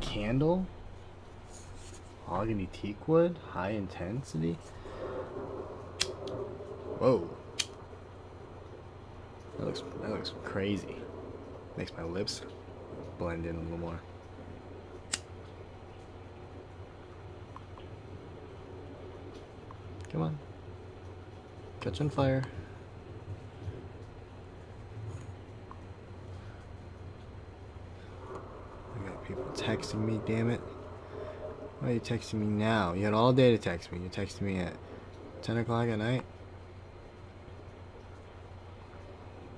candle. Mahogany teak wood. High intensity. Whoa. That looks crazy. Makes my lips blend in a little more. Come on. Catch on fire. I got people texting me, damn it. Why are you texting me now? You had all day to text me. You texted me at 10 o'clock at night.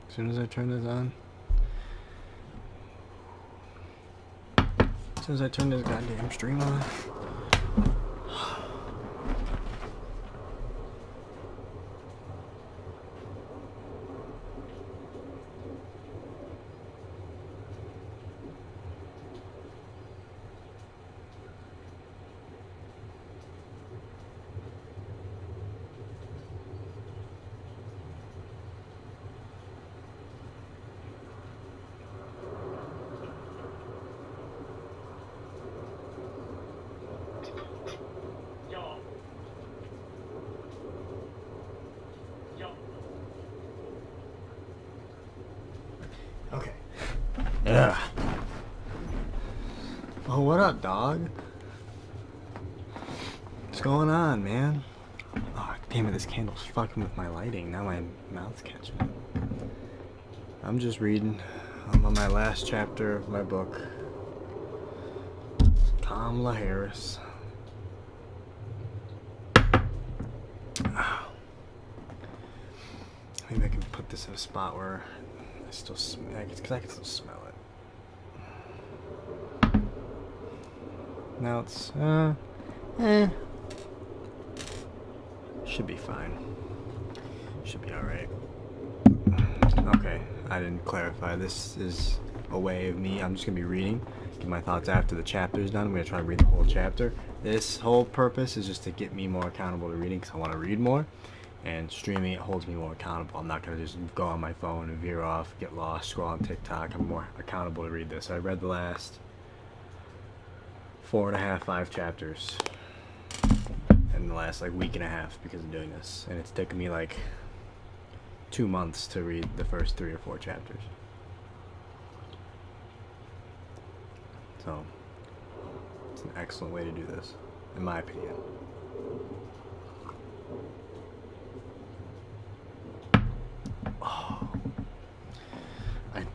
As soon as I turn this on. As soon as I turn this goddamn stream on. Okay. Ugh. Oh, what up, dog? What's going on, man? Oh, damn it, this candle's fucking with my lighting. Now my mouth's catching it. I'm just reading. I'm on my last chapter of my book. Kamala Harris. Maybe I can put this in a spot where I still smell, because I can still smell it. Now it's, should be fine. Should be alright. Okay, I didn't clarify. This is a way of me, I'm just going to be reading. Get my thoughts after the chapter's done. I'm going to try to read the whole chapter. This whole purpose is just to get me more accountable to reading, because I want to read more. And streaming, it holds me more accountable. I'm not going to just go on my phone and veer off, get lost, scroll on TikTok. I'm more accountable to read this. I read the last 4.5, 5 chapters in the last like week and a half because of doing this. And it's taken me like 2 months to read the first 3 or 4 chapters. So, it's an excellent way to do this, in my opinion. Oh,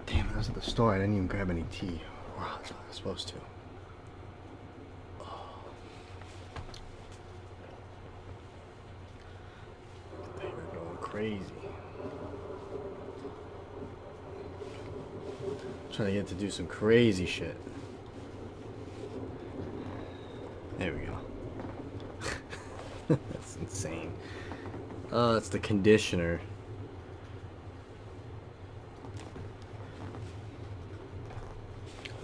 damn it, I was at the store. I didn't even grab any tea. Wow, that's what I was supposed to. Oh. They were going crazy. I'm trying to get to do some crazy shit. There we go. That's insane. Oh, it's the conditioner.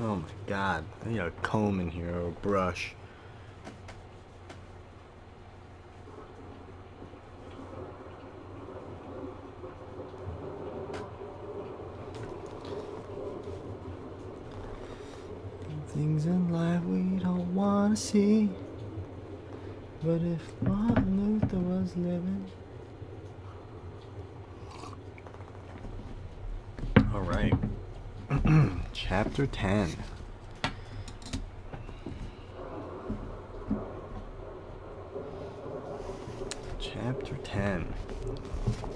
Oh my god, I need a comb in here or a brush. Things in life we don't wanna see. But if Martin Luther was living. Alright. Chapter 10. Chapter 10.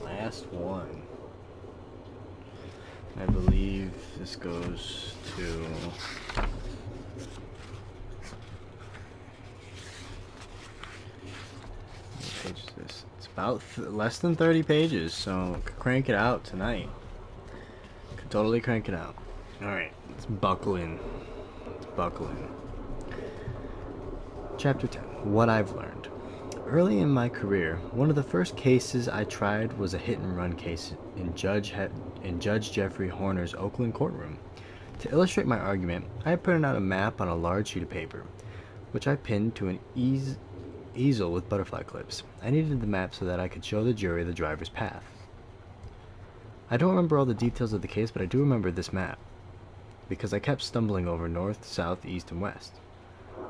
Last one. I believe this goes to... What page is this? It's about less than 30 pages, so could crank it out tonight. Could totally crank it out. Alright, let's buckle in. Let's buckle in. Chapter 10. What I've learned. Early in my career, one of the first cases I tried was a hit-and-run case in Judge Jeffrey Horner's Oakland courtroom. To illustrate my argument, I had printed out a map on a large sheet of paper, which I pinned to an easel with butterfly clips. I needed the map so that I could show the jury the driver's path. I don't remember all the details of the case, but I do remember this map, because I kept stumbling over north, south, east, and west.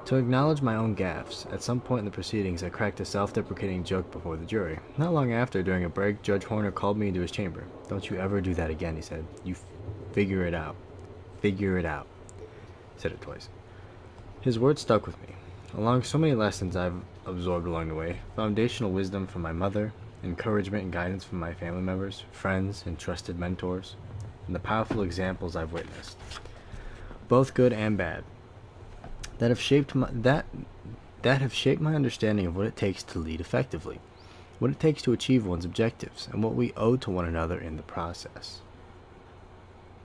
To acknowledge my own gaffes, at some point in the proceedings I cracked a self-deprecating joke before the jury. Not long after, during a break, Judge Horner called me into his chamber. "Don't you ever do that again," he said. "You figure it out. Figure it out." He said it twice. His words stuck with me. Along so many lessons I've absorbed along the way, foundational wisdom from my mother, encouragement and guidance from my family members, friends, and trusted mentors, and the powerful examples I've witnessed, both good and bad, that have shaped my understanding of what it takes to lead effectively, what it takes to achieve one's objectives, and what we owe to one another in the process.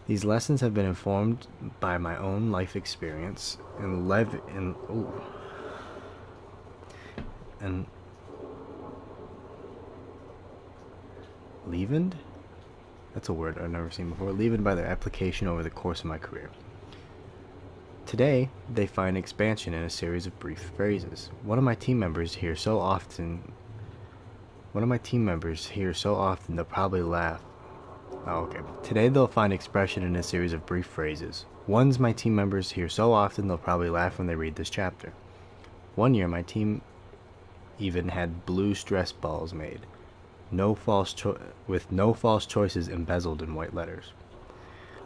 These lessons have been informed by my own life experience and leavened? That's a word I've never seen before. Leavened by their application over the course of my career. Today, they find expansion in a series of brief phrases. One of my team members here so often they'll probably laugh. Oh, okay. Today they'll find expression in a series of brief phrases. One's my team members hear so often they'll probably laugh when they read this chapter. One year my team even had blue stress balls made, with no false choices embezzled in white letters.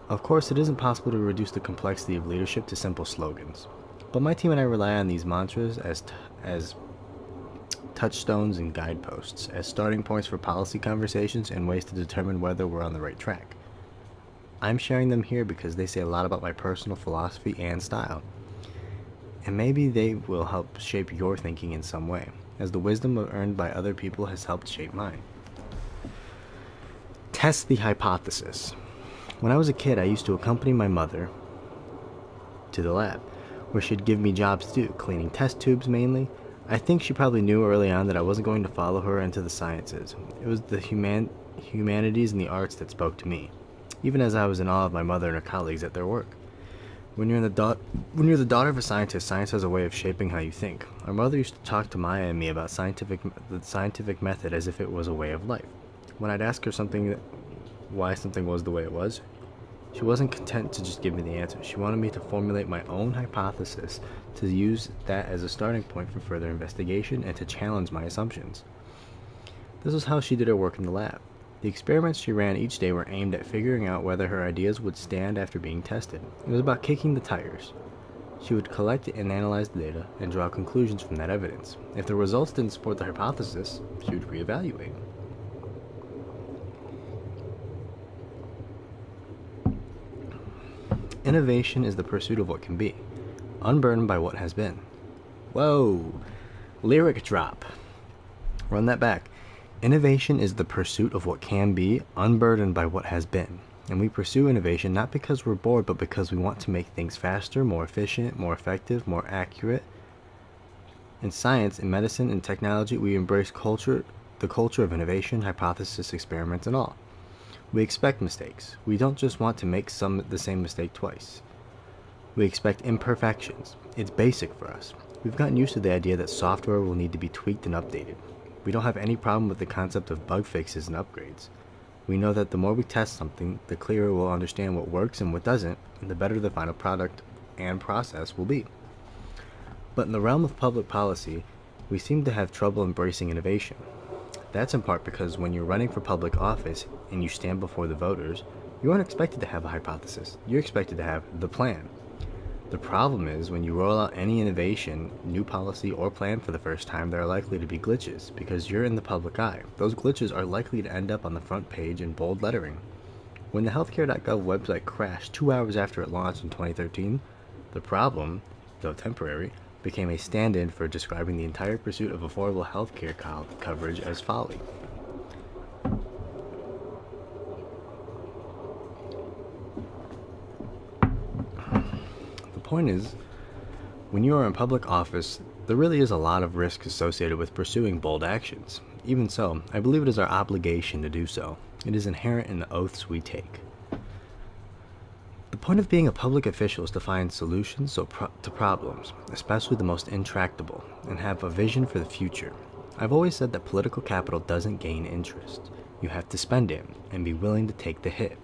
Of course, it isn't possible to reduce the complexity of leadership to simple slogans, but my team and I rely on these mantras as touchstones and guideposts, as starting points for policy conversations and ways to determine whether we're on the right track. I'm sharing them here because they say a lot about my personal philosophy and style, and maybe they will help shape your thinking in some way, as the wisdom earned by other people has helped shape mine. Test the hypothesis. When I was a kid, I used to accompany my mother to the lab, where she'd give me jobs to do, cleaning test tubes mainly. I think she probably knew early on that I wasn't going to follow her into the sciences. It was the humanities and the arts that spoke to me, even as I was in awe of my mother and her colleagues at their work. When you're the daughter of a scientist, science has a way of shaping how you think. Our mother used to talk to Maya and me about the scientific method as if it was a way of life. When I'd ask her why something was the way it was, she wasn't content to just give me the answer. She wanted me to formulate my own hypothesis, to use that as a starting point for further investigation and to challenge my assumptions. This was how she did her work in the lab. The experiments she ran each day were aimed at figuring out whether her ideas would stand after being tested. It was about kicking the tires. She would collect and analyze the data and draw conclusions from that evidence. If the results didn't support the hypothesis, she would reevaluate. Innovation is the pursuit of what can be, unburdened by what has been. Whoa! Lyric drop. Run that back. Innovation is the pursuit of what can be, unburdened by what has been. And we pursue innovation not because we're bored, but because we want to make things faster, more efficient, more effective, more accurate. In science, in medicine, in technology, we embrace the culture of innovation, hypothesis, experiments, and all. We expect mistakes. We don't just want to make the same mistake twice. We expect imperfections. It's basic for us. We've gotten used to the idea that software will need to be tweaked and updated. We don't have any problem with the concept of bug fixes and upgrades. We know that the more we test something, the clearer we'll understand what works and what doesn't, and the better the final product and process will be. But in the realm of public policy, we seem to have trouble embracing innovation. That's in part because when you're running for public office and you stand before the voters, you aren't expected to have a hypothesis. You're expected to have the plan. The problem is when you roll out any innovation, new policy, or plan for the first time, there are likely to be glitches because you're in the public eye. Those glitches are likely to end up on the front page in bold lettering. When the healthcare.gov website crashed 2 hours after it launched in 2013, the problem, though temporary, became a stand-in for describing the entire pursuit of affordable healthcare coverage as folly. The point is, when you are in public office, there really is a lot of risk associated with pursuing bold actions. Even so, I believe it is our obligation to do so. It is inherent in the oaths we take. The point of being a public official is to find solutions to problems, especially the most intractable, and have a vision for the future. I've always said that political capital doesn't gain interest. You have to spend it and be willing to take the hit.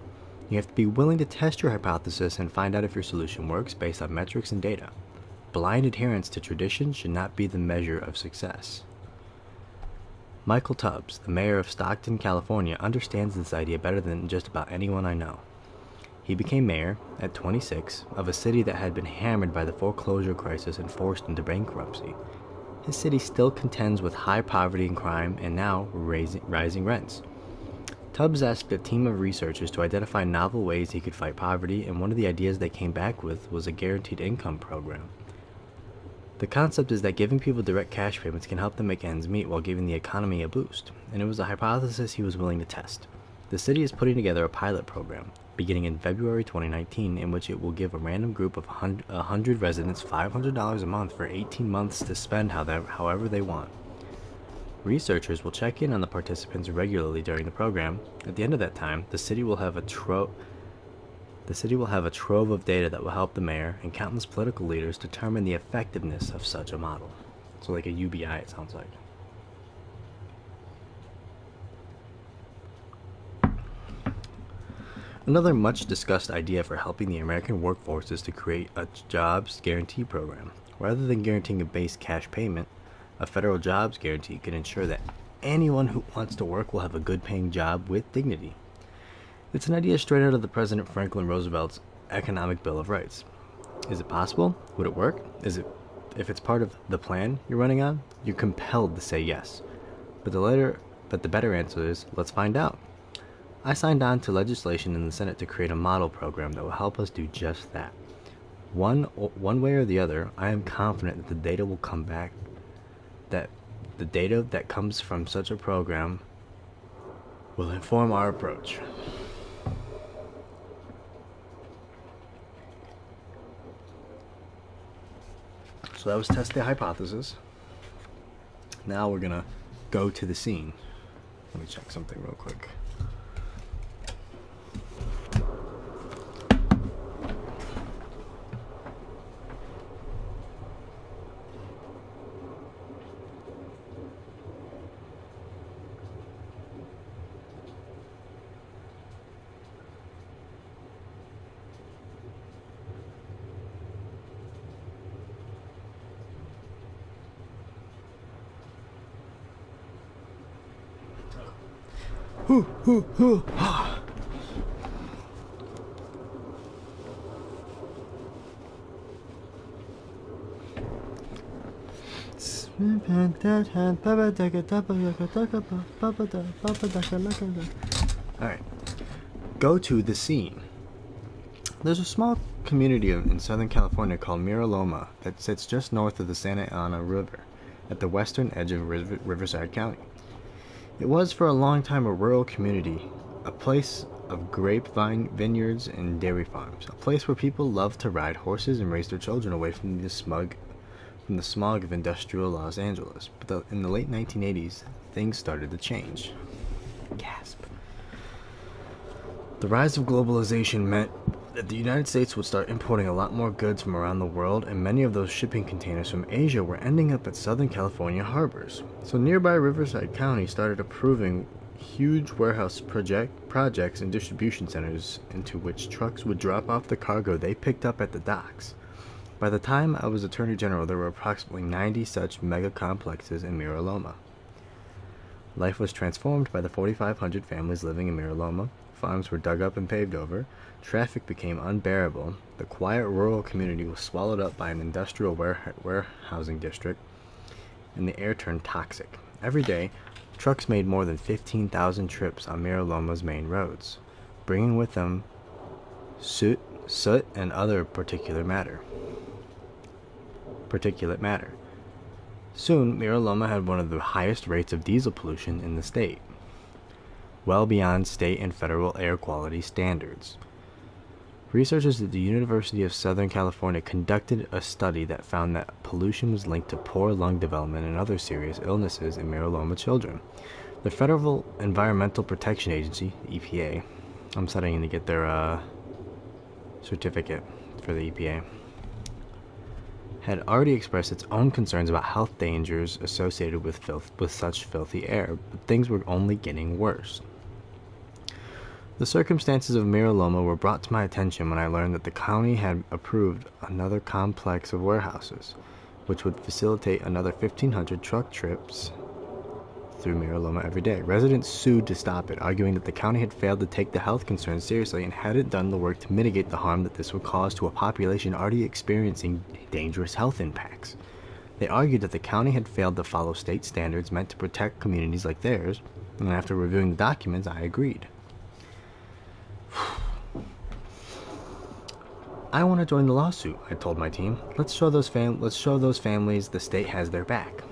You have to be willing to test your hypothesis and find out if your solution works based on metrics and data. blind adherence to tradition should not be the measure of success. Michael Tubbs, the mayor of Stockton, California, understands this idea better than just about anyone I know. He became mayor, at 26, of a city that had been hammered by the foreclosure crisis and forced into bankruptcy. His city still contends with high poverty and crime, and now rising rents. Tubbs asked a team of researchers to identify novel ways he could fight poverty, and one of the ideas they came back with was a guaranteed income program. The concept is that giving people direct cash payments can help them make ends meet while giving the economy a boost, and it was a hypothesis he was willing to test. The city is putting together a pilot program, beginning in February 2019, in which it will give a random group of 100 residents $500 a month for 18 months to spend however they want. Researchers will check in on the participants regularly during the program. At the end of that time, the city will have a trove of data that will help the mayor and countless political leaders determine the effectiveness of such a model. So like a UBI, it sounds like. Another much discussed idea for helping the American workforce is to create a jobs guarantee program. Rather than guaranteeing a base cash payment, a federal jobs guarantee can ensure that anyone who wants to work will have a good paying job with dignity. It's an idea straight out of the President Franklin Roosevelt's Economic Bill of Rights. Is it possible? Would it work? If it's part of the plan you're running on, you're compelled to say yes. But the better answer is, let's find out. I signed on to legislation in the Senate to create a model program that will help us do just that. One way or the other, I am confident that the data will come back, that the data that comes from such a program will inform our approach. So that was test the hypothesis. Now we're gonna go to the scene. Let me check something real quick. Alright. Go to the scene. There's a small community in Southern California called Mira Loma that sits just north of the Santa Ana River at the western edge of Riverside County. It was for a long time a rural community, a place of grapevine vineyards and dairy farms, a place where people loved to ride horses and raise their children away from the smog of industrial Los Angeles. But in the late 1980s, things started to change. Gasp. The rise of globalization meant that the United States would start importing a lot more goods from around the world, and many of those shipping containers from Asia were ending up at Southern California harbors. So nearby Riverside County started approving huge warehouse projects and distribution centers into which trucks would drop off the cargo they picked up at the docks. By the time I was Attorney General, there were approximately 90 such mega complexes in Mira Loma. Life was transformed by the 4,500 families living in Mira Loma. Farms were dug up and paved over. Traffic became unbearable. The quiet rural community was swallowed up by an industrial warehousing district, and the air turned toxic. Every day, trucks made more than 15,000 trips on Mira Loma's main roads, bringing with them soot and other particulate matter. Soon, Mira Loma had one of the highest rates of diesel pollution in the state, well beyond state and federal air quality standards. Researchers at the University of Southern California conducted a study that found that pollution was linked to poor lung development and other serious illnesses in Mira Loma children. The Federal Environmental Protection Agency, EPA, I'm studying to get their certificate for the EPA, had already expressed its own concerns about health dangers associated with such filthy air, but things were only getting worse. The circumstances of Mira Loma were brought to my attention when I learned that the county had approved another complex of warehouses, which would facilitate another 1,500 truck trips through Mira Loma every day. Residents sued to stop it, arguing that the county had failed to take the health concerns seriously and hadn't done the work to mitigate the harm that this would cause to a population already experiencing dangerous health impacts. They argued that the county had failed to follow state standards meant to protect communities like theirs, and after reviewing the documents, I agreed. I want to join the lawsuit, I told my team. Let's show those families the state has their back.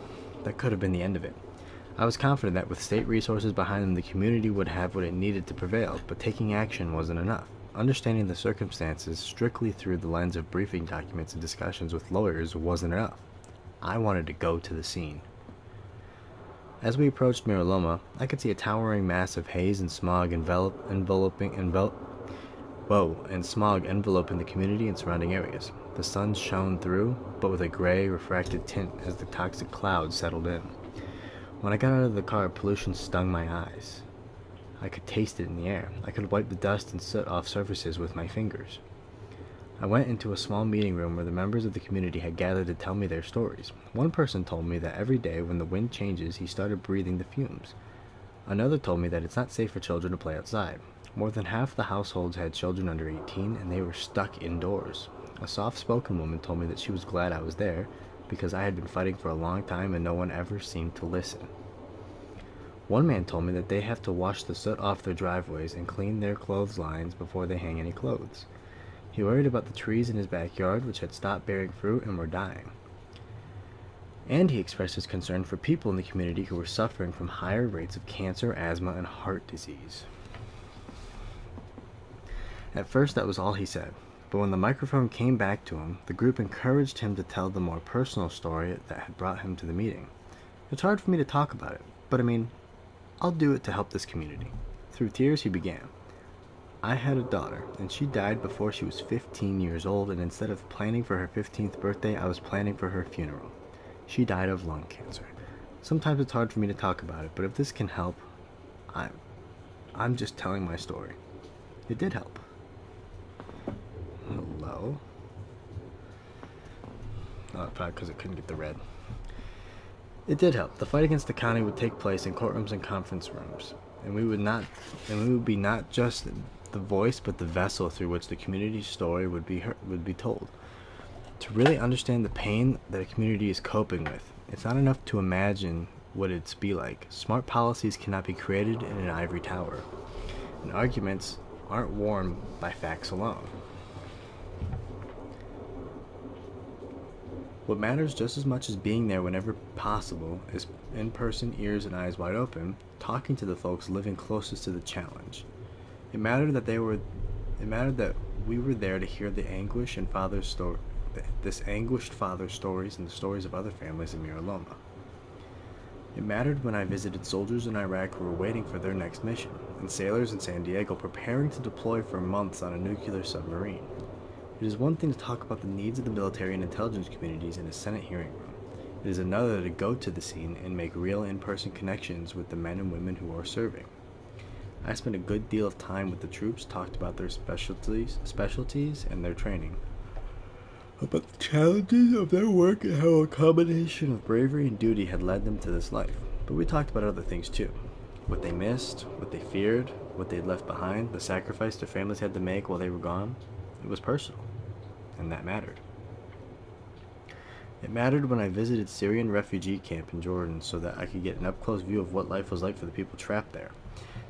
That could have been the end of it. I was confident that with state resources behind them, the community would have what it needed to prevail, but taking action wasn't enough. Understanding the circumstances strictly through the lens of briefing documents and discussions with lawyers wasn't enough. I wanted to go to the scene. As we approached Mira Loma, I could see a towering mass of haze and smog enveloping the community and surrounding areas. The sun shone through, but with a gray, refracted tint as the toxic clouds settled in. When I got out of the car, pollution stung my eyes. I could taste it in the air. I could wipe the dust and soot off surfaces with my fingers. I went into a small meeting room where the members of the community had gathered to tell me their stories. One person told me that every day when the wind changes, he started breathing the fumes. Another told me that it's not safe for children to play outside. More than half the households had children under 18, and they were stuck indoors. A soft-spoken woman told me that she was glad I was there, because I had been fighting for a long time and no one ever seemed to listen. One man told me that they have to wash the soot off their driveways and clean their clotheslines before they hang any clothes. He worried about the trees in his backyard, which had stopped bearing fruit and were dying. And he expressed his concern for people in the community who were suffering from higher rates of cancer, asthma, and heart disease. At first, that was all he said, but when the microphone came back to him, the group encouraged him to tell the more personal story that had brought him to the meeting. It's hard for me to talk about it, but I'll do it to help this community. Through tears, he began. I had a daughter, and she died before she was 15 years old, and instead of planning for her 15th birthday, I was planning for her funeral. She died of lung cancer. Sometimes it's hard for me to talk about it, but if this can help, I'm just telling my story. It did help. Hello? Oh, probably because it couldn't get the red. It did help. The fight against the county would take place in courtrooms and conference rooms, and we would be not just the voice, but the vessel through which the community's story would be told. To really understand the pain that a community is coping with, it's not enough to imagine what it'd be like. Smart policies cannot be created in an ivory tower, and arguments aren't won by facts alone. What matters just as much as being there whenever possible is in person, ears and eyes wide open, talking to the folks living closest to the challenge. It mattered that we were there to hear the anguish and this anguished father's stories and the stories of other families in Mira Loma. It mattered when I visited soldiers in Iraq who were waiting for their next mission, and sailors in San Diego preparing to deploy for months on a nuclear submarine. It is one thing to talk about the needs of the military and intelligence communities in a Senate hearing room. It is another to go to the scene and make real in-person connections with the men and women who are serving. I spent a good deal of time with the troops, talked about their specialties and their training, about the challenges of their work and how a combination of bravery and duty had led them to this life. But we talked about other things too. What they missed, what they feared, what they'd left behind, the sacrifice their families had to make while they were gone. It was personal, and that mattered. It mattered when I visited Syrian refugee camp in Jordan so that I could get an up-close view of what life was like for the people trapped there.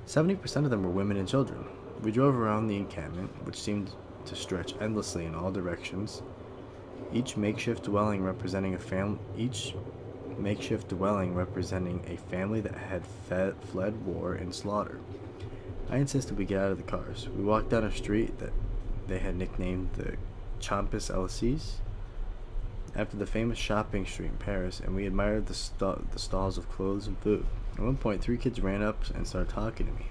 70% of them were women and children. We drove around the encampment, which seemed to stretch endlessly in all directions, each makeshift dwelling representing a family that had fled war and slaughter. I insisted we get out of the cars. We walked down a street that they had nicknamed the Champs-Élysées, after the famous shopping street in Paris, and we admired the stalls of clothes and food. At one point, 3 kids ran up and started talking to me.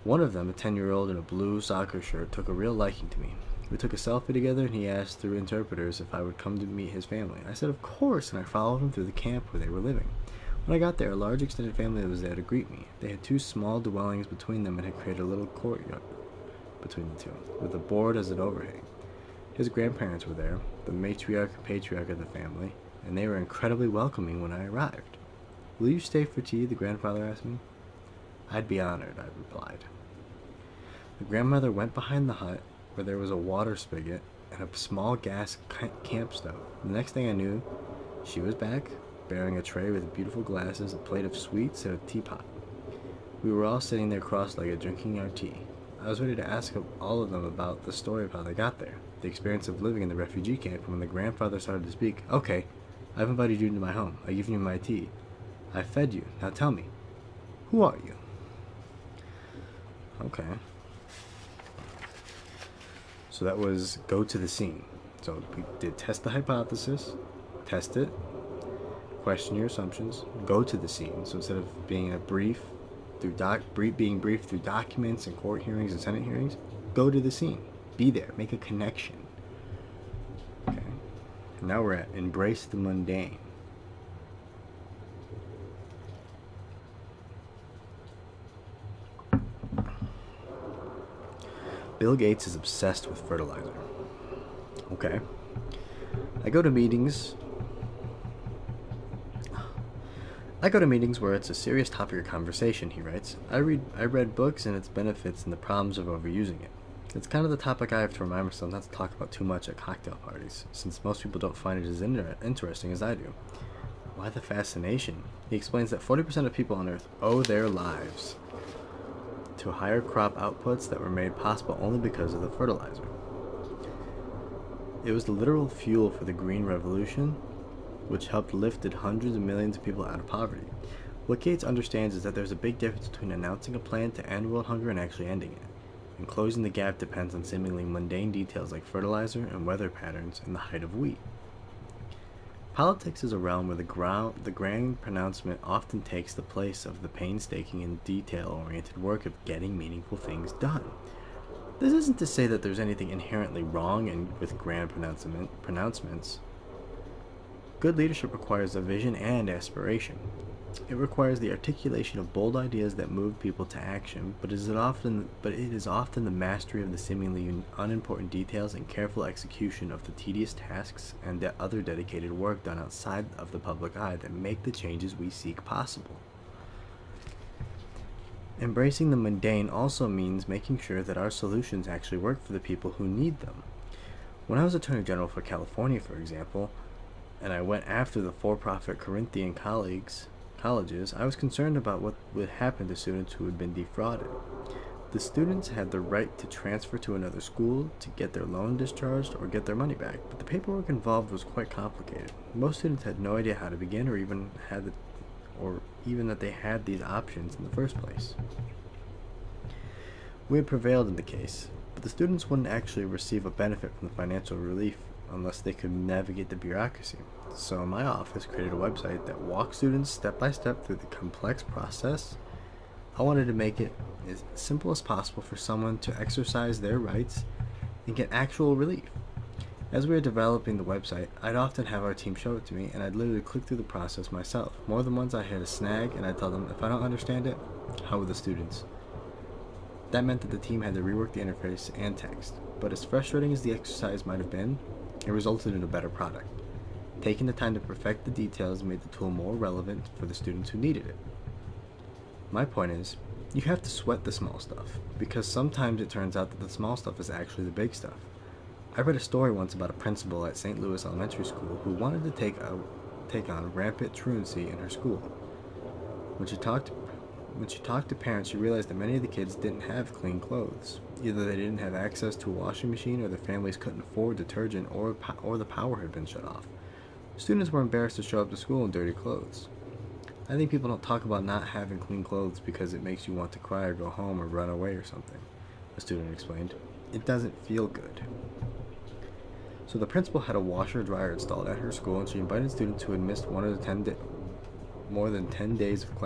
One of them, a 10-year-old in a blue soccer shirt, took a real liking to me. We took a selfie together, and he asked through interpreters if I would come to meet his family. I said of course, and I followed him through the camp where they were living. When I got there, a large extended family was there to greet me. They had two small dwellings between them and had created a little courtyard between the two, with a board as an overhang. His grandparents were there, the matriarch and patriarch of the family, and they were incredibly welcoming when I arrived. "Will you stay for tea?" the grandfather asked me. "I'd be honored," I replied. The grandmother went behind the hut, where there was a water spigot and a small gas camp stove. The next thing I knew, she was back, bearing a tray with beautiful glasses, a plate of sweets, and a teapot. We were all sitting there cross-legged, drinking our tea. I was ready to ask all of them about the story of how they got there, the experience of living in the refugee camp, and when the grandfather started to speak. "Okay, I've invited you into my home. I've given you my tea. I've fed you. Now tell me, who are you?" Okay. So that was go to the scene. So we did test the hypothesis, test it, question your assumptions, go to the scene. So instead of being a brief through being briefed through documents and court hearings and Senate hearings, go to the scene. Be there. Make a connection. Okay. Now we're at embrace the mundane. Bill Gates is obsessed with fertilizer. Okay. I go to meetings where it's a serious topic of conversation, he writes. I read books and its benefits and the problems of overusing it. It's kind of the topic I have to remind myself not to talk about too much at cocktail parties, since most people don't find it as interesting as I do. Why the fascination? He explains that 40% of people on Earth owe their lives to higher crop outputs that were made possible only because of the fertilizer. It was the literal fuel for the Green Revolution, which helped lifted hundreds of millions of people out of poverty. What Gates understands is that there's a big difference between announcing a plan to end world hunger and actually ending it. And closing the gap depends on seemingly mundane details like fertilizer and weather patterns and the height of wheat. Politics is a realm where the grand pronouncement often takes the place of the painstaking and detail-oriented work of getting meaningful things done. This isn't to say that there's anything inherently wrong with grand pronouncements. Good leadership requires a vision and aspiration. It requires the articulation of bold ideas that move people to action, but it is often the mastery of the seemingly unimportant details and careful execution of the tedious tasks and the other dedicated work done outside of the public eye that make the changes we seek possible. Embracing the mundane also means making sure that our solutions actually work for the people who need them. When I was Attorney General for California, for example, and I went after the for-profit Corinthian colleges, I was concerned about what would happen to students who had been defrauded. The students had the right to transfer to another school, to get their loan discharged, or get their money back, but the paperwork involved was quite complicated. Most students had no idea how to begin, or even that they had these options in the first place. We had prevailed in the case, but the students wouldn't actually receive a benefit from the financial relief unless they could navigate the bureaucracy. So my office created a website that walks students step by step through the complex process. I wanted to make it as simple as possible for someone to exercise their rights and get actual relief. As we were developing the website, I'd often have our team show it to me, and I'd literally click through the process myself. More than once I had a snag, and I'd tell them, if I don't understand it, how would the students? That meant that the team had to rework the interface and text. But as frustrating as the exercise might have been, it resulted in a better product. Taking the time to perfect the details made the tool more relevant for the students who needed it. My point is, you have to sweat the small stuff, because sometimes it turns out that the small stuff is actually the big stuff. I read a story once about a principal at St. Louis Elementary School who wanted to take on rampant truancy in her school. When she talked to parents, she realized that many of the kids didn't have clean clothes. Either they didn't have access to a washing machine, or their families couldn't afford detergent, or the power had been shut off. Students were embarrassed to show up to school in dirty clothes. I think people don't talk about not having clean clothes because it makes you want to cry or go home or run away or something, a student explained. It doesn't feel good. So the principal had a washer-dryer installed at her school, and she invited students who had missed more than 10 days of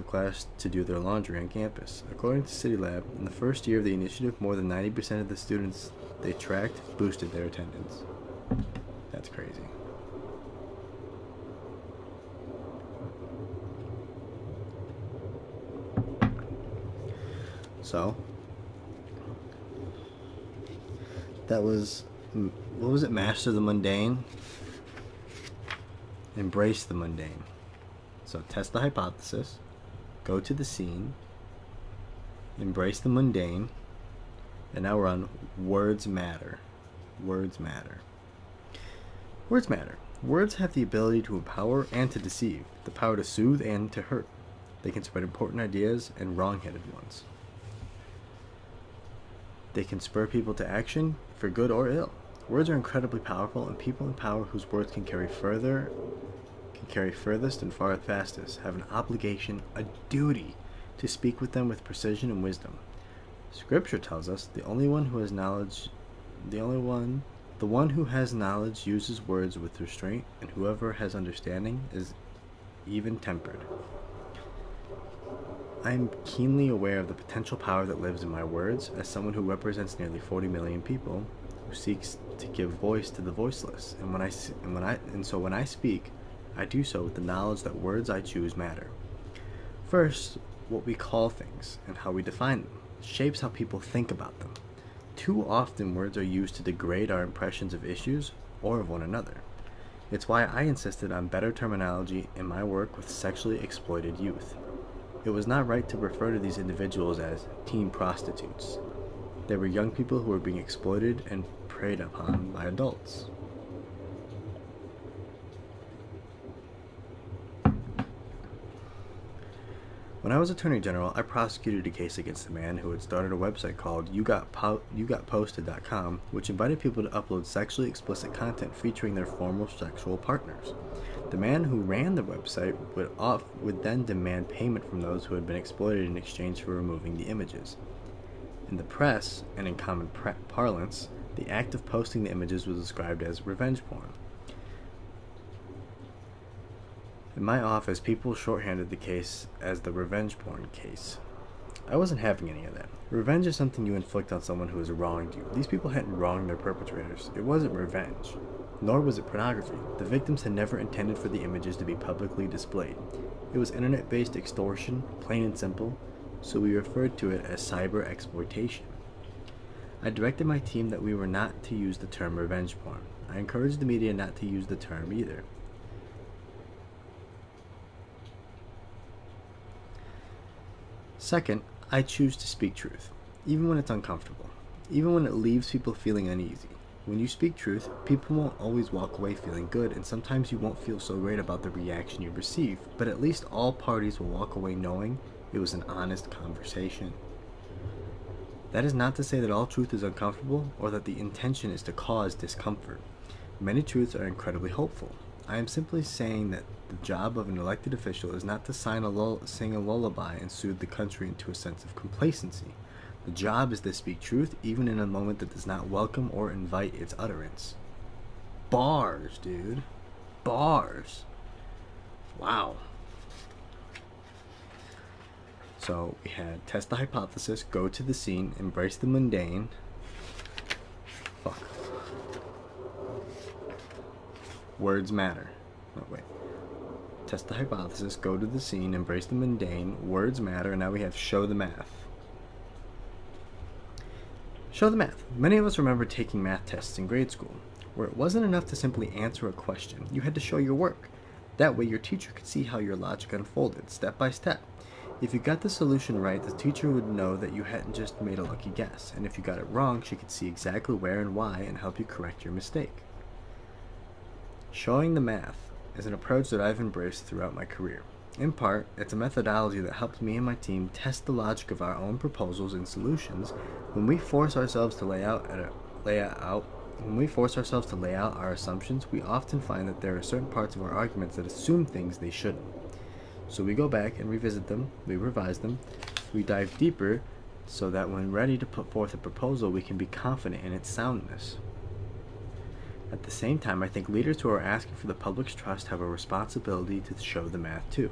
class to do their laundry on campus. According to CityLab, in the first year of the initiative, more than 90% of the students they tracked boosted their attendance. That's crazy. So, that was, what was it? Master the mundane, embrace the mundane. So, test the hypothesis, go to the scene, embrace the mundane, and now we're on words matter. Words matter. Words matter. Words have the ability to empower and to deceive, the power to soothe and to hurt. They can spread important ideas and wrong-headed ones. They can spur people to action for good or ill. Words are incredibly powerful, and people in power whose words can carry furthest and far fastest have an obligation, a duty, to speak with them with precision and wisdom. Scripture tells us the one who has knowledge uses words with restraint, and whoever has understanding is even tempered. I am keenly aware of the potential power that lives in my words as someone who represents nearly 40 million people who seeks to give voice to the voiceless. And when I speak, I do so with the knowledge that words I choose matter. First, what we call things and how we define them shapes how people think about them. Too often, words are used to degrade our impressions of issues or of one another. It's why I insisted on better terminology in my work with sexually exploited youth. It was not right to refer to these individuals as teen prostitutes. They were young people who were being exploited and preyed upon by adults. When I was Attorney General, I prosecuted a case against a man who had started a website called YouGotPosted.com, which invited people to upload sexually explicit content featuring their former sexual partners. The man who ran the website would then demand payment from those who had been exploited in exchange for removing the images. In the press, and in common parlance, the act of posting the images was described as revenge porn. In my office, people shorthanded the case as the revenge porn case. I wasn't having any of that. Revenge is something you inflict on someone who has wronged you. These people hadn't wronged their perpetrators. It wasn't revenge. Nor was it pornography. The victims had never intended for the images to be publicly displayed. It was internet-based extortion, plain and simple, so we referred to it as cyber exploitation. I directed my team that we were not to use the term revenge porn. I encouraged the media not to use the term either. Second, I choose to speak truth, even when it's uncomfortable, even when it leaves people feeling uneasy. When you speak truth, people won't always walk away feeling good, and sometimes you won't feel so great about the reaction you receive, but at least all parties will walk away knowing it was an honest conversation. That is not to say that all truth is uncomfortable, or that the intention is to cause discomfort. Many truths are incredibly hopeful. I am simply saying that the job of an elected official is not to sing a lullaby and soothe the country into a sense of complacency. The job is to speak truth even in a moment that does not welcome or invite its utterance. Bars, dude. Bars. Wow. So we had test the hypothesis, go to the scene, embrace the mundane. Fuck. Words matter. No, wait. Test the hypothesis, go to the scene, embrace the mundane, words matter, and now we have show the math. Show the math. Many of us remember taking math tests in grade school, where it wasn't enough to simply answer a question. You had to show your work. That way your teacher could see how your logic unfolded, step by step. If you got the solution right, the teacher would know that you hadn't just made a lucky guess, and if you got it wrong, she could see exactly where and why and help you correct your mistake. Showing the math is an approach that I've embraced throughout my career. In part, it's a methodology that helped me and my team test the logic of our own proposals and solutions. When we force ourselves to lay out our assumptions, we often find that there are certain parts of our arguments that assume things they shouldn't. So we go back and revisit them, we revise them, we dive deeper so that when ready to put forth a proposal, we can be confident in its soundness. At the same time, I think leaders who are asking for the public's trust have a responsibility to show the math too.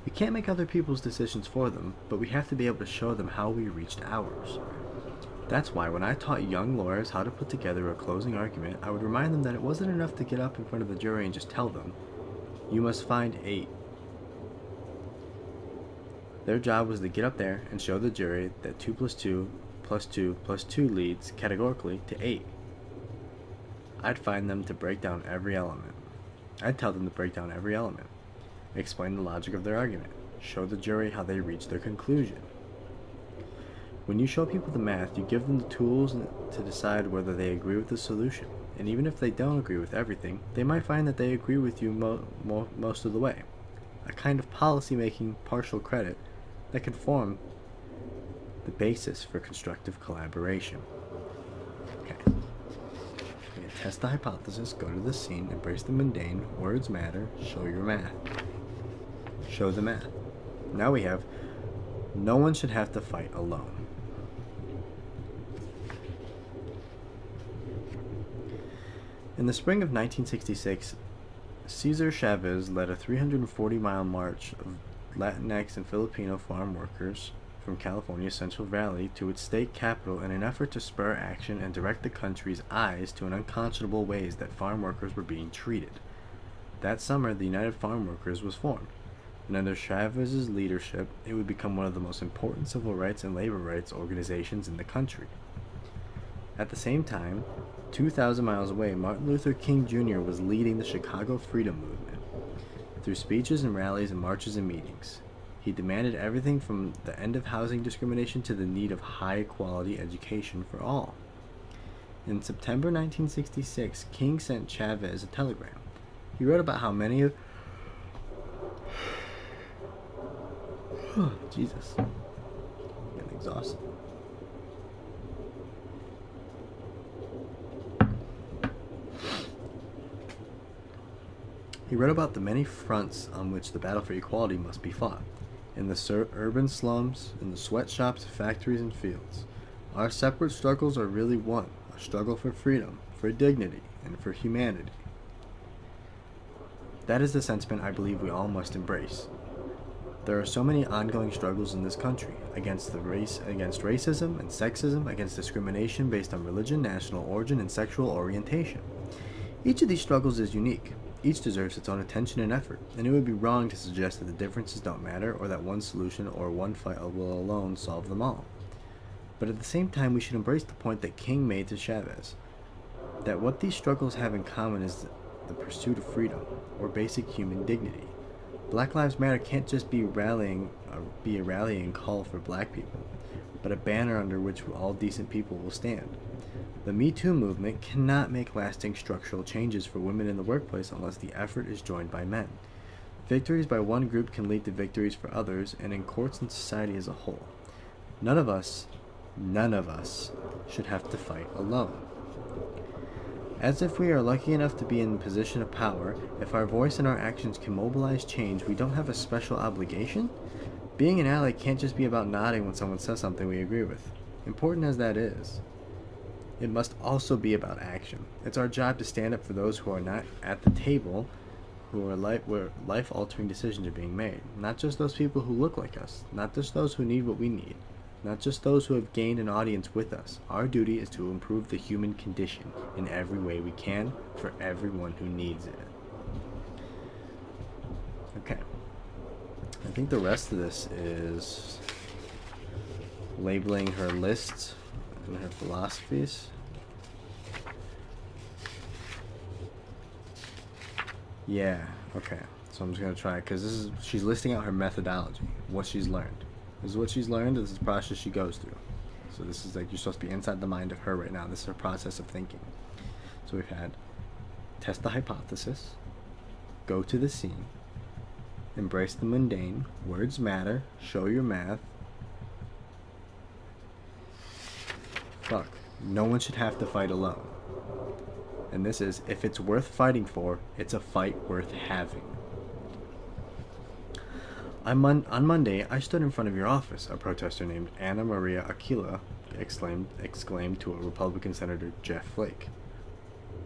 We can't make other people's decisions for them, but we have to be able to show them how we reached ours. That's why when I taught young lawyers how to put together a closing argument, I would remind them that it wasn't enough to get up in front of the jury and just tell them, "You must find 8." Their job was to get up there and show the jury that 2 plus 2 plus 2 plus 2 leads, categorically, to 8. I'd find them to break down every element. I'd tell them to break down every element, explain the logic of their argument, show the jury how they reach their conclusion. When you show people the math, you give them the tools to decide whether they agree with the solution. And even if they don't agree with everything, they might find that they agree with you most of the way. A kind of policy-making partial credit that can form the basis for constructive collaboration. Okay. We're going to test the hypothesis, go to the scene, embrace the mundane, words matter, show your math. Show the math. Now we have, no one should have to fight alone. In the spring of 1966, Cesar Chavez led a 340-mile march of Latinx and Filipino farm workers from California's Central Valley to its state capital in an effort to spur action and direct the country's eyes to an unconscionable ways that farm workers were being treated. That summer, the United Farm Workers was formed, and under Chavez's leadership, it would become one of the most important civil rights and labor rights organizations in the country. At the same time, 2,000 miles away, Martin Luther King Jr. was leading the Chicago Freedom Movement. Through speeches and rallies and marches and meetings, he demanded everything from the end of housing discrimination to the need of high-quality education for all. In September 1966, King sent Chavez a telegram. He wrote about how many of... Jesus. I'm getting exhausted. He wrote about the many fronts on which the battle for equality must be fought. In the urban slums, in the sweatshops, factories, and fields. Our separate struggles are really one, a struggle for freedom, for dignity, and for humanity. That is the sentiment I believe we all must embrace. There are so many ongoing struggles in this country, against racism and sexism, against discrimination based on religion, national origin, and sexual orientation. Each of these struggles is unique. Each deserves its own attention and effort, and it would be wrong to suggest that the differences don't matter or that one solution or one fight will alone solve them all. But at the same time, we should embrace the point that King made to Chavez, that what these struggles have in common is the pursuit of freedom, or basic human dignity. Black Lives Matter can't just be a rallying call for black people, but a banner under which all decent people will stand. The Me Too movement cannot make lasting structural changes for women in the workplace unless the effort is joined by men. Victories by one group can lead to victories for others, and in courts and society as a whole. None of us should have to fight alone. As if we are lucky enough to be in a position of power, if our voice and our actions can mobilize change, we don't have a special obligation? Being an ally can't just be about nodding when someone says something we agree with, important as that is. It must also be about action. It's our job to stand up for those who are not at the table, where life-altering decisions are being made. Not just those people who look like us, not just those who need what we need, not just those who have gained an audience with us. Our duty is to improve the human condition in every way we can for everyone who needs it. Okay. I think the rest of this is labeling her lists and her philosophies. Yeah, okay. So I'm just going to try, because she's listing out her methodology, what she's learned. This is what she's learned, this is the process she goes through. So this is like, you're supposed to be inside the mind of her right now. This is her process of thinking. So we've had test the hypothesis, go to the scene, embrace the mundane, words matter, show your math. Fuck. No one should have to fight alone. And this is, if it's worth fighting for, it's a fight worth having. On Monday, I stood in front of your office, a protester named Anna Maria Aquila exclaimed to a Republican Senator Jeff Flake,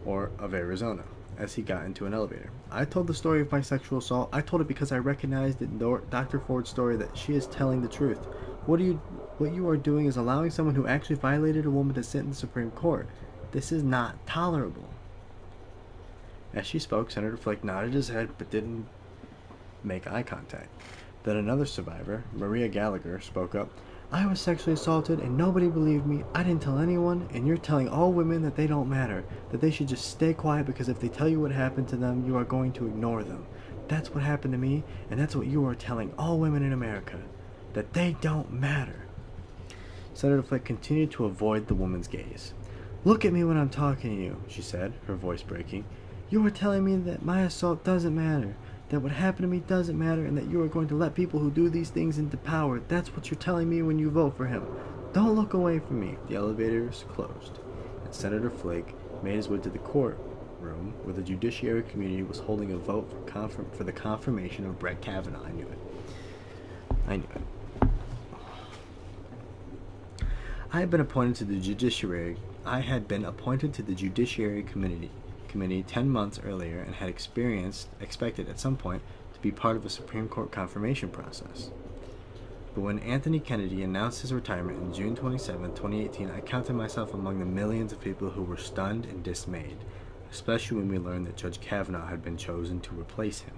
of Arizona, as he got into an elevator. I told the story of my sexual assault. I told it because I recognized in Dr. Ford's story that she is telling the truth. What do What you are doing is allowing someone who actually violated a woman to sit in the Supreme Court. This is not tolerable." As she spoke, Senator Flake nodded his head but didn't make eye contact. Then another survivor, Maria Gallagher, spoke up. "I was sexually assaulted and nobody believed me. I didn't tell anyone, and you're telling all women that they don't matter, that they should just stay quiet because if they tell you what happened to them, you are going to ignore them. That's what happened to me, and that's what you are telling all women in America, that they don't matter." Senator Flake continued to avoid the woman's gaze. "Look at me when I'm talking to you," she said, her voice breaking. "You are telling me that my assault doesn't matter, that what happened to me doesn't matter, and that you are going to let people who do these things into power. That's what you're telling me when you vote for him. Don't look away from me." The elevators closed, and Senator Flake made his way to the courtroom where the Judiciary Committee was holding a vote for the confirmation of Brett Kavanaugh. I knew it. I had been appointed to the Judiciary. I had been appointed to the Judiciary Committee 10 months earlier and had expected at some point to be part of a Supreme Court confirmation process. But when Anthony Kennedy announced his retirement on June 27, 2018, I counted myself among the millions of people who were stunned and dismayed, especially when we learned that Judge Kavanaugh had been chosen to replace him.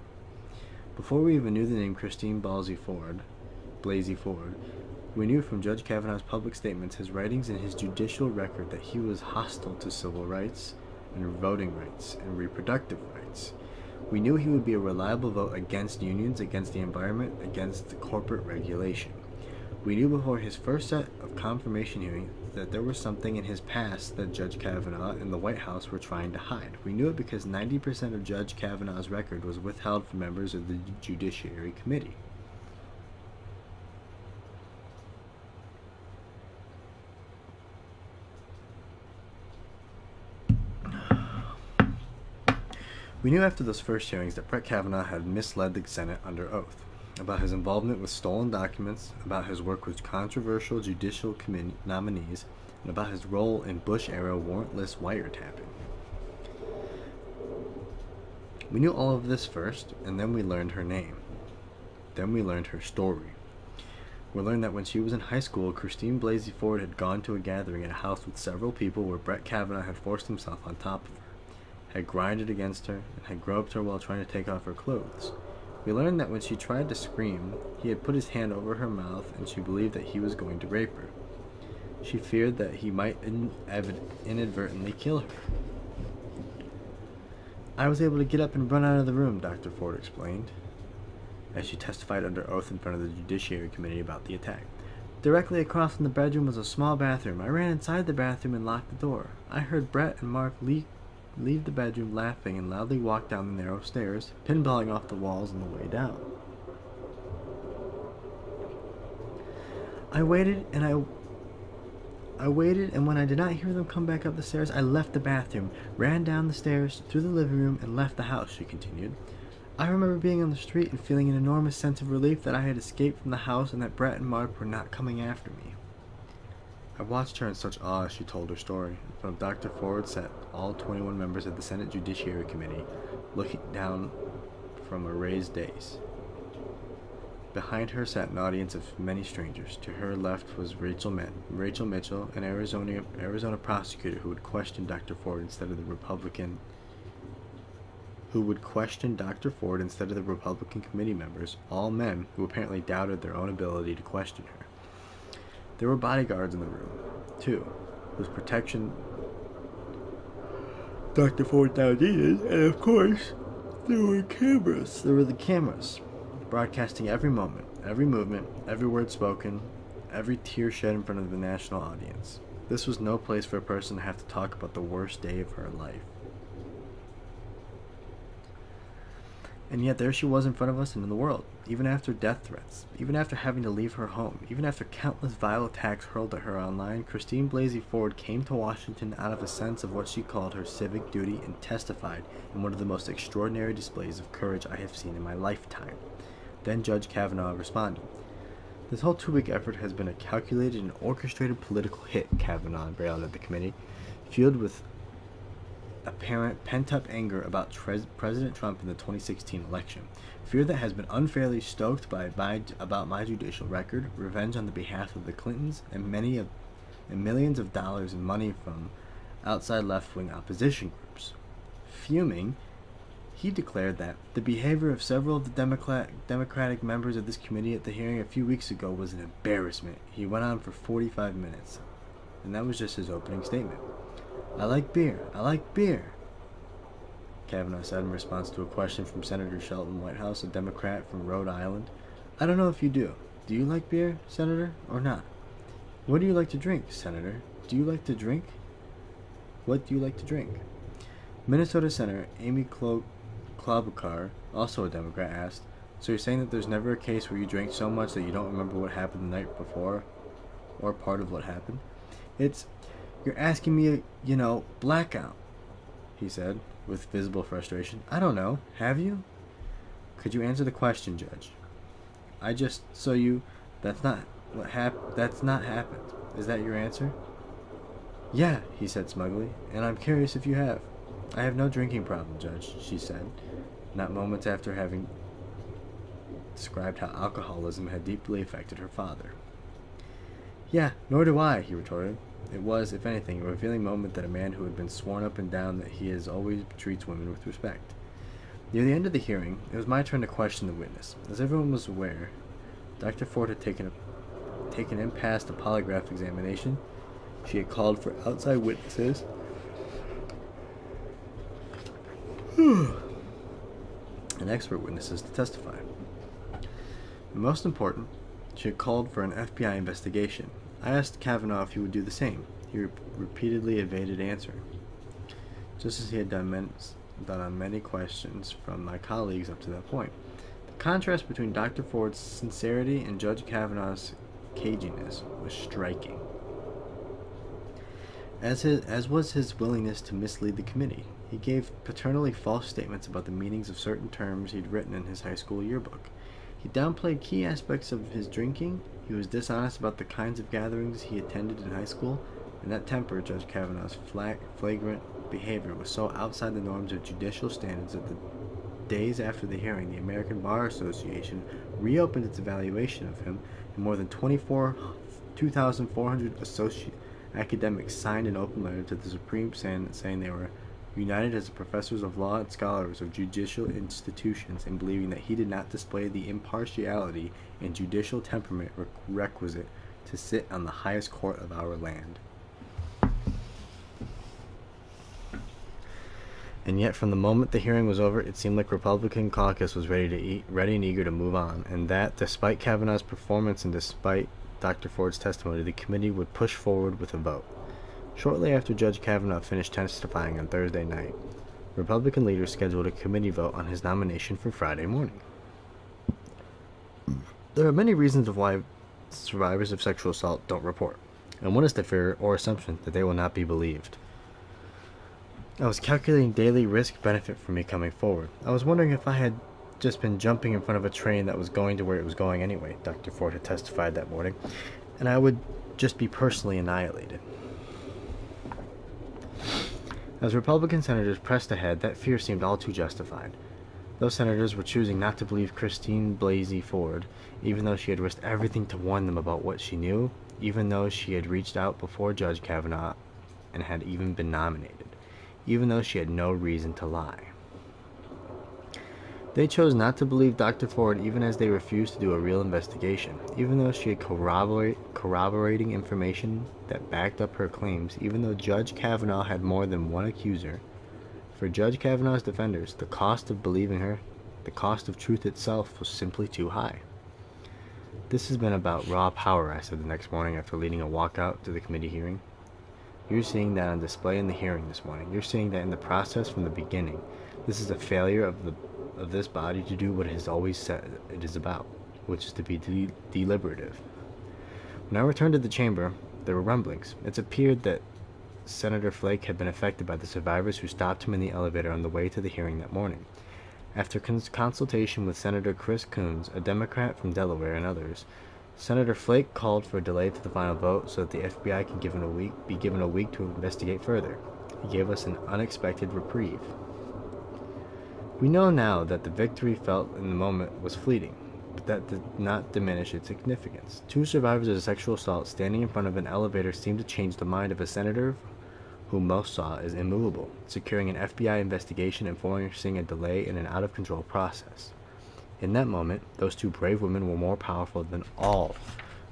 Before we even knew the name Christine Blasey Ford, we knew from Judge Kavanaugh's public statements, his writings, and his judicial record that he was hostile to civil rights and voting rights and reproductive rights. We knew he would be a reliable vote against unions, against the environment, against corporate regulation. We knew before his first set of confirmation hearings that there was something in his past that Judge Kavanaugh and the White House were trying to hide. We knew it because 90% of Judge Kavanaugh's record was withheld from members of the Judiciary Committee. We knew after those first hearings that Brett Kavanaugh had misled the Senate under oath about his involvement with stolen documents, about his work with controversial judicial committee nominees, and about his role in Bush-era warrantless wiretapping. We knew all of this first, and then we learned her name. Then we learned her story. We learned that when she was in high school, Christine Blasey Ford had gone to a gathering at a house with several people where Brett Kavanaugh had forced himself on top of her, had grinded against her, and had groped her while trying to take off her clothes. We learned that when she tried to scream, he had put his hand over her mouth, and she believed that he was going to rape her. She feared that he might inadvertently kill her. "I was able to get up and run out of the room," Dr. Ford explained, as she testified under oath in front of the Judiciary Committee about the attack. "Directly across from the bedroom was a small bathroom. I ran inside the bathroom and locked the door. I heard Brett and Mark leave the bedroom laughing and loudly walk down the narrow stairs, pinballing off the walls on the way down. I waited, and when I did not hear them come back up the stairs, I left the bathroom, ran down the stairs, through the living room, and left the house," she continued. "I remember being on the street and feeling an enormous sense of relief that I had escaped from the house and that Brett and Mark were not coming after me." I watched her in such awe as she told her story. In front of Dr. Ford sat all 21 members of the Senate Judiciary Committee, looking down from a raised dais. Behind her sat an audience of many strangers. To her left was Rachel Mitchell, an Arizona prosecutor who would question Dr. Ford instead of the Republican committee members, all men who apparently doubted their own ability to question her. There were bodyguards in the room, too, whose protection Dr. Ford now needed, and of course, there were cameras. There were the cameras, broadcasting every moment, every movement, every word spoken, every tear shed in front of the national audience. This was no place for a person to have to talk about the worst day of her life. And yet there she was in front of us and in the world, even after death threats, even after having to leave her home, even after countless vile attacks hurled at her online. Christine Blasey Ford came to Washington out of a sense of what she called her civic duty and testified in one of the most extraordinary displays of courage I have seen in my lifetime. Then Judge Kavanaugh responded. "This whole 2-week effort has been a calculated and orchestrated political hit," Kavanaugh railed at the committee, fueled with apparent pent-up anger about President Trump in the 2016 election, fear that has been unfairly stoked about my judicial record, revenge on the behalf of the Clintons, and millions of dollars in money from outside left-wing opposition groups. Fuming, he declared that the behavior of several of the Democratic members of this committee at the hearing a few weeks ago was an embarrassment. He went on for 45 minutes, and that was just his opening statement. I like beer. I like beer, Kavanaugh said in response to a question from Senator Shelton Whitehouse, a Democrat from Rhode Island. I don't know if you do. Do you like beer, Senator, or not? What do you like to drink, Senator? Do you like to drink? What do you like to drink? Minnesota Senator Amy Klobuchar, also a Democrat, asked, so you're saying that there's never a case where you drank so much that you don't remember what happened the night before, or part of what happened? You're asking me blackout, he said, with visible frustration. I don't know. Have you? Could you answer the question, Judge? That's not happened. Is that your answer? Yeah, he said smugly, and I'm curious if you have. I have no drinking problem, Judge, she said, not moments after having described how alcoholism had deeply affected her father. Yeah, nor do I, he retorted. It was, if anything, a revealing moment that a man who had been sworn up and down that he has always treats women with respect. Near the end of the hearing, it was my turn to question the witness. As everyone was aware, Dr. Ford had taken in past a polygraph examination. She had called for outside witnesses and expert witnesses to testify. And most important, she had called for an FBI investigation. I asked Kavanaugh if he would do the same. He repeatedly evaded answering, just as he had done on many questions from my colleagues up to that point. The contrast between Dr. Ford's sincerity and Judge Kavanaugh's caginess was striking, as was his willingness to mislead the committee. He gave paternally false statements about the meanings of certain terms he'd written in his high school yearbook. He downplayed key aspects of his drinking. He was dishonest about the kinds of gatherings he attended in high school, and that tempered Judge Kavanaugh's flagrant behavior was so outside the norms of judicial standards that the days after the hearing, the American Bar Association reopened its evaluation of him, and more than 2,400 academics signed an open letter to the Supreme saying they were united as professors of law and scholars of judicial institutions in believing that he did not display the impartiality and judicial temperament requisite to sit on the highest court of our land. And yet, from the moment the hearing was over, it seemed like Republican caucus was ready and eager to move on, and that, despite Kavanaugh's performance and despite Dr. Ford's testimony, the committee would push forward with a vote. Shortly after Judge Kavanaugh finished testifying on Thursday night, Republican leaders scheduled a committee vote on his nomination for Friday morning. There are many reasons of why survivors of sexual assault don't report, and one is the fear or assumption that they will not be believed. I was calculating daily risk-benefit for me coming forward. I was wondering if I had just been jumping in front of a train that was going to where it was going anyway, Dr. Ford had testified that morning, and I would just be personally annihilated. As Republican senators pressed ahead, that fear seemed all too justified. Those senators were choosing not to believe Christine Blasey Ford, even though she had risked everything to warn them about what she knew, even though she had reached out before Judge Kavanaugh and had even been nominated, even though she had no reason to lie. They chose not to believe Dr. Ford even as they refused to do a real investigation, even though she had corroborating information that backed up her claims, even though Judge Kavanaugh had more than one accuser. For Judge Kavanaugh's defenders, the cost of believing her, the cost of truth itself, was simply too high. This has been about raw power, I said the next morning after leading a walkout to the committee hearing. You're seeing that on display in the hearing this morning. You're seeing that in the process from the beginning. This is a failure of this body to do what it has always said it is about, which is to be deliberative. When I returned to the chamber, there were rumblings. It appeared that Senator Flake had been affected by the survivors who stopped him in the elevator on the way to the hearing that morning. After consultation with Senator Chris Coons, a Democrat from Delaware, and others, Senator Flake called for a delay to the final vote so that the FBI can be given a week to investigate further. He gave us an unexpected reprieve. We know now that the victory felt in the moment was fleeting, but that did not diminish its significance. Two survivors of sexual assault standing in front of an elevator seemed to change the mind of a senator whom most saw as immovable, securing an FBI investigation and forcing a delay in an out-of-control process. In that moment, those two brave women were more powerful than all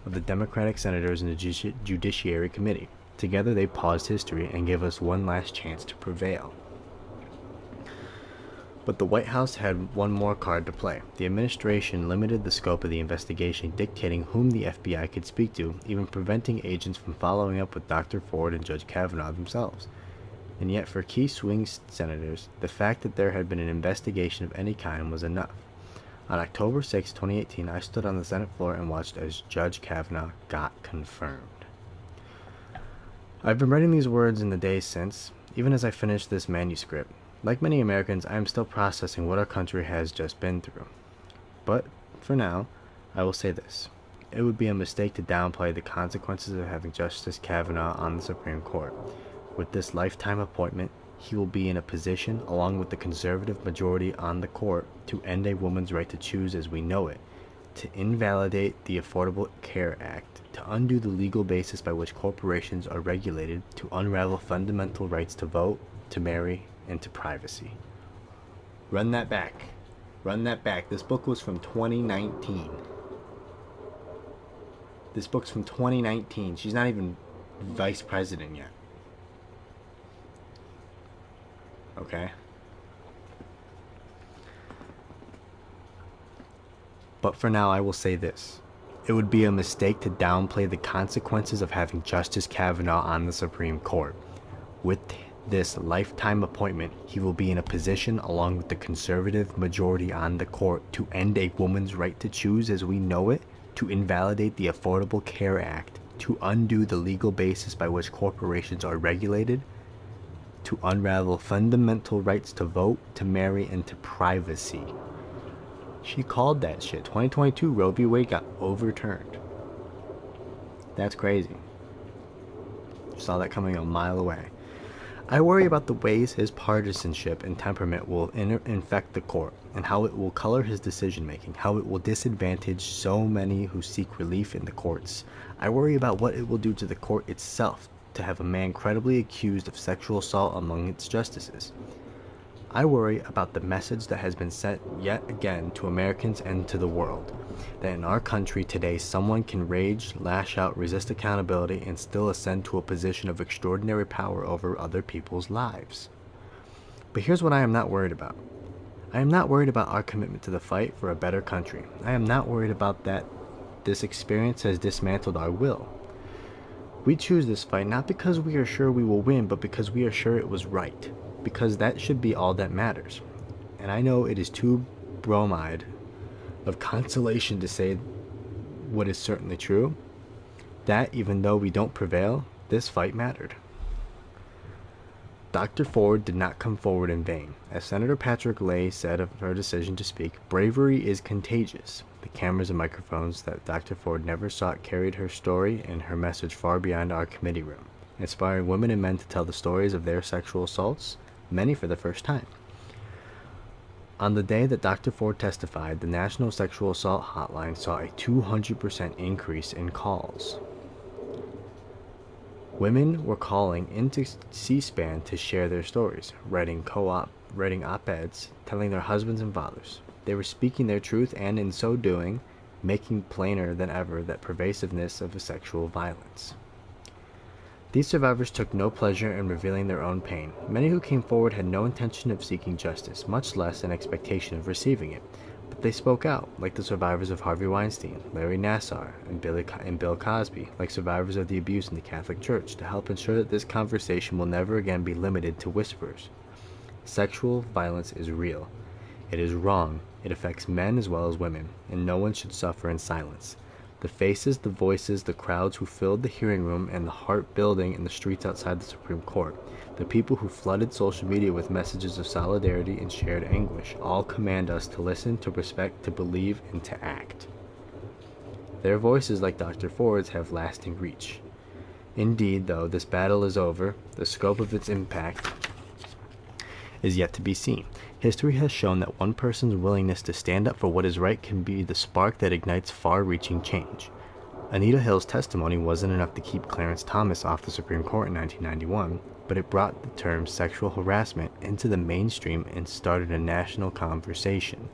of the Democratic senators in the Judiciary Committee. Together they paused history and gave us one last chance to prevail. But the White House had one more card to play. The administration limited the scope of the investigation, dictating whom the FBI could speak to, even preventing agents from following up with Dr. Ford and Judge Kavanaugh themselves. And yet for key swing senators, the fact that there had been an investigation of any kind was enough. On October 6, 2018, I stood on the Senate floor and watched as Judge Kavanaugh got confirmed. I've been writing these words in the days since, even as I finished this manuscript. Like many Americans, I am still processing what our country has just been through. But, for now, I will say this. It would be a mistake to downplay the consequences of having Justice Kavanaugh on the Supreme Court. With this lifetime appointment, he will be in a position, along with the conservative majority on the court, to end a woman's right to choose as we know it, to invalidate the Affordable Care Act, to undo the legal basis by which corporations are regulated, to unravel fundamental rights to vote, to marry, and to privacy. Run that back. Run that back. This book was from 2019. This book's from 2019. She's not even vice president yet. Okay? But for now, I will say this. It would be a mistake to downplay the consequences of having Justice Kavanaugh on the Supreme Court. With this lifetime appointment, he will be in a position, along with the conservative majority on the court, to end a woman's right to choose as we know it, to invalidate the Affordable Care Act, to undo the legal basis by which corporations are regulated, to unravel fundamental rights to vote, to marry, and to privacy. She called that shit. 2022 Roe v. Wade got overturned. That's crazy. Saw that coming a mile away. I worry about the ways his partisanship and temperament will infect the court, and how it will color his decision-making, how it will disadvantage so many who seek relief in the courts. I worry about what it will do to the court itself to have a man credibly accused of sexual assault among its justices. I worry about the message that has been sent yet again to Americans and to the world, that in our country today someone can rage, lash out, resist accountability, and still ascend to a position of extraordinary power over other people's lives. But here's what I am not worried about. I am not worried about our commitment to the fight for a better country. I am not worried about that this experience has dismantled our will. We choose this fight not because we are sure we will win, but because we are sure it was right. Because that should be all that matters. And I know it is too bromide of consolation to say what is certainly true, that even though we don't prevail, this fight mattered. Dr. Ford did not come forward in vain. As Senator Patrick Leahy said of her decision to speak, bravery is contagious. The cameras and microphones that Dr. Ford never sought carried her story and her message far beyond our committee room, inspiring women and men to tell the stories of their sexual assaults, many for the first time. On the day that Dr. Ford testified, the National Sexual Assault Hotline saw a 200% increase in calls. Women were calling into C-SPAN to share their stories, writing op-eds, telling their husbands and fathers. They were speaking their truth and, in so doing, making plainer than ever the pervasiveness of sexual violence. These survivors took no pleasure in revealing their own pain. Many who came forward had no intention of seeking justice, much less an expectation of receiving it. But they spoke out, like the survivors of Harvey Weinstein, Larry Nassar, and Bill Cosby, like survivors of the abuse in the Catholic Church, to help ensure that this conversation will never again be limited to whispers. Sexual violence is real. It is wrong. It affects men as well as women, and no one should suffer in silence. The faces, the voices, the crowds who filled the hearing room and the heart building in the streets outside the Supreme Court, the people who flooded social media with messages of solidarity and shared anguish, all command us to listen, to respect, to believe, and to act. Their voices, like Dr. Ford's, have lasting reach. Indeed, though this battle is over, the scope of its impact is yet to be seen. History has shown that one person's willingness to stand up for what is right can be the spark that ignites far-reaching change. Anita Hill's testimony wasn't enough to keep Clarence Thomas off the Supreme Court in 1991, but it brought the term sexual harassment into the mainstream and started a national conversation.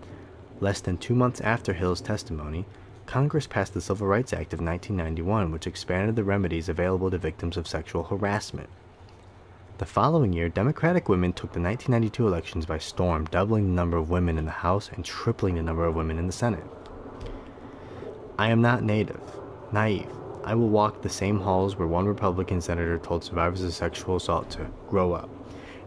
Less than 2 months after Hill's testimony, Congress passed the Civil Rights Act of 1991, which expanded the remedies available to victims of sexual harassment. The following year, Democratic women took the 1992 elections by storm, doubling the number of women in the House and tripling the number of women in the Senate. I am not naive. I will walk the same halls where one Republican senator told survivors of sexual assault to grow up,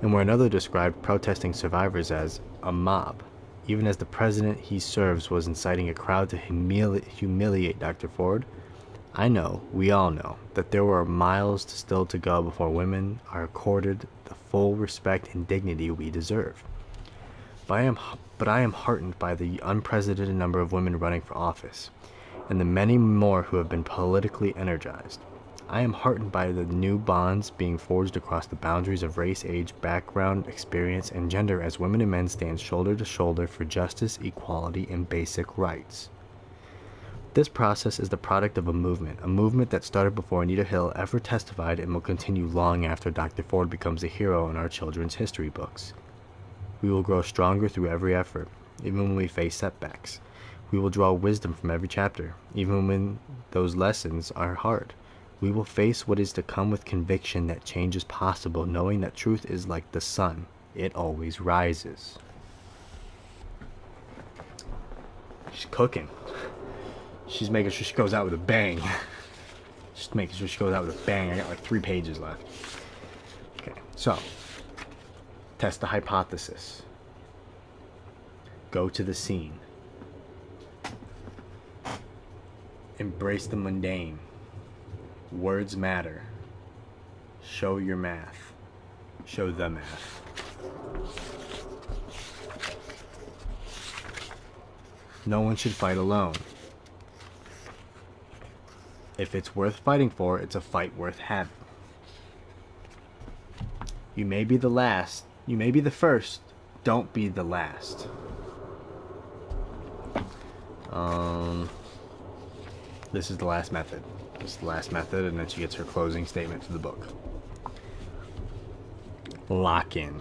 and where another described protesting survivors as a mob, even as the president he serves was inciting a crowd to humiliate Dr. Ford. I know, we all know, that there were miles still to go before women are accorded the full respect and dignity we deserve. But I am heartened by the unprecedented number of women running for office, and the many more who have been politically energized. I am heartened by the new bonds being forged across the boundaries of race, age, background, experience, and gender as women and men stand shoulder to shoulder for justice, equality, and basic rights. This process is the product of a movement that started before Anita Hill ever testified and will continue long after Dr. Ford becomes a hero in our children's history books. We will grow stronger through every effort, even when we face setbacks. We will draw wisdom from every chapter, even when those lessons are hard. We will face what is to come with conviction that change is possible, knowing that truth is like the sun. It always rises. She's cooking. She's making sure she goes out with a bang. Just making sure she goes out with a bang. I got like 3 pages left. Okay, so test the hypothesis. Go to the scene. Embrace the mundane. Words matter. Show your math. Show the math. No one should fight alone. If it's worth fighting for, it's a fight worth having. You may be the last. You may be the first. Don't be the last. This is the last method. This is the last method, and then she gets her closing statement to the book. Lock in.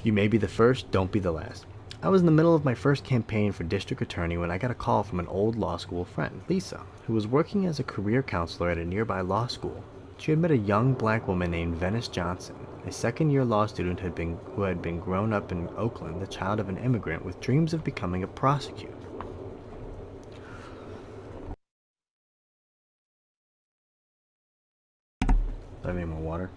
You may be the first, don't be the last. I was in the middle of my first campaign for district attorney when I got a call from an old law school friend, Lisa, who was working as a career counselor at a nearby law school. She had met a young black woman named Venice Johnson, a second-year law student who had been grown up in Oakland, the child of an immigrant with dreams of becoming a prosecutor. Do I have any more water?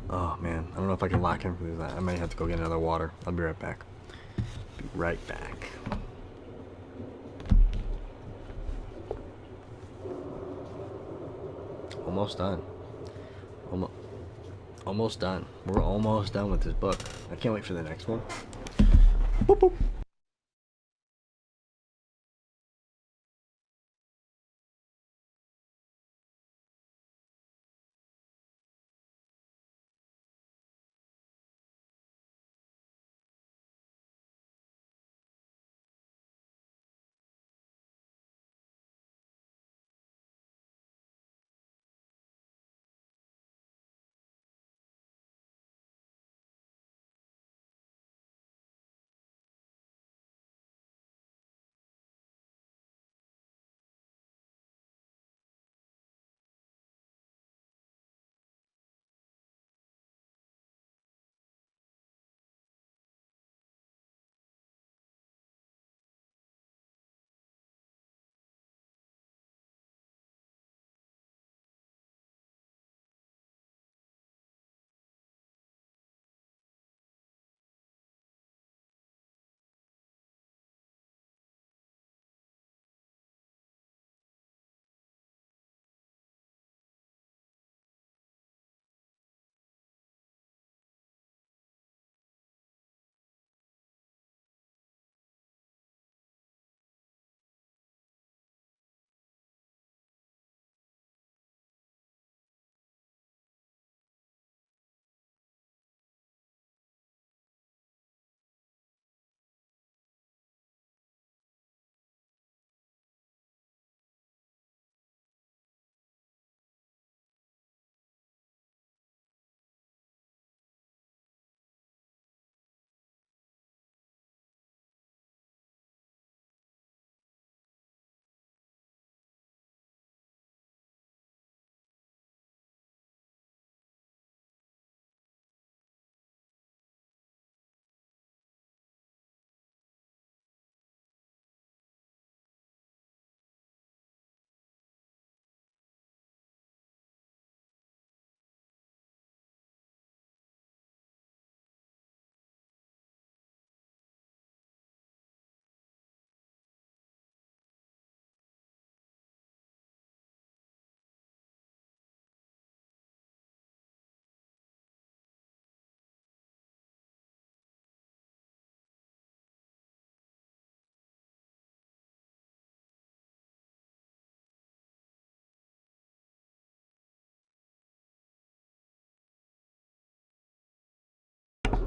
Oh man, I don't know if I can lock in for this. I might have to go get another water. I'll be right back. Be right back. Almost done. Almost done. We're almost done with this book. I can't wait for the next one. Boop, boop.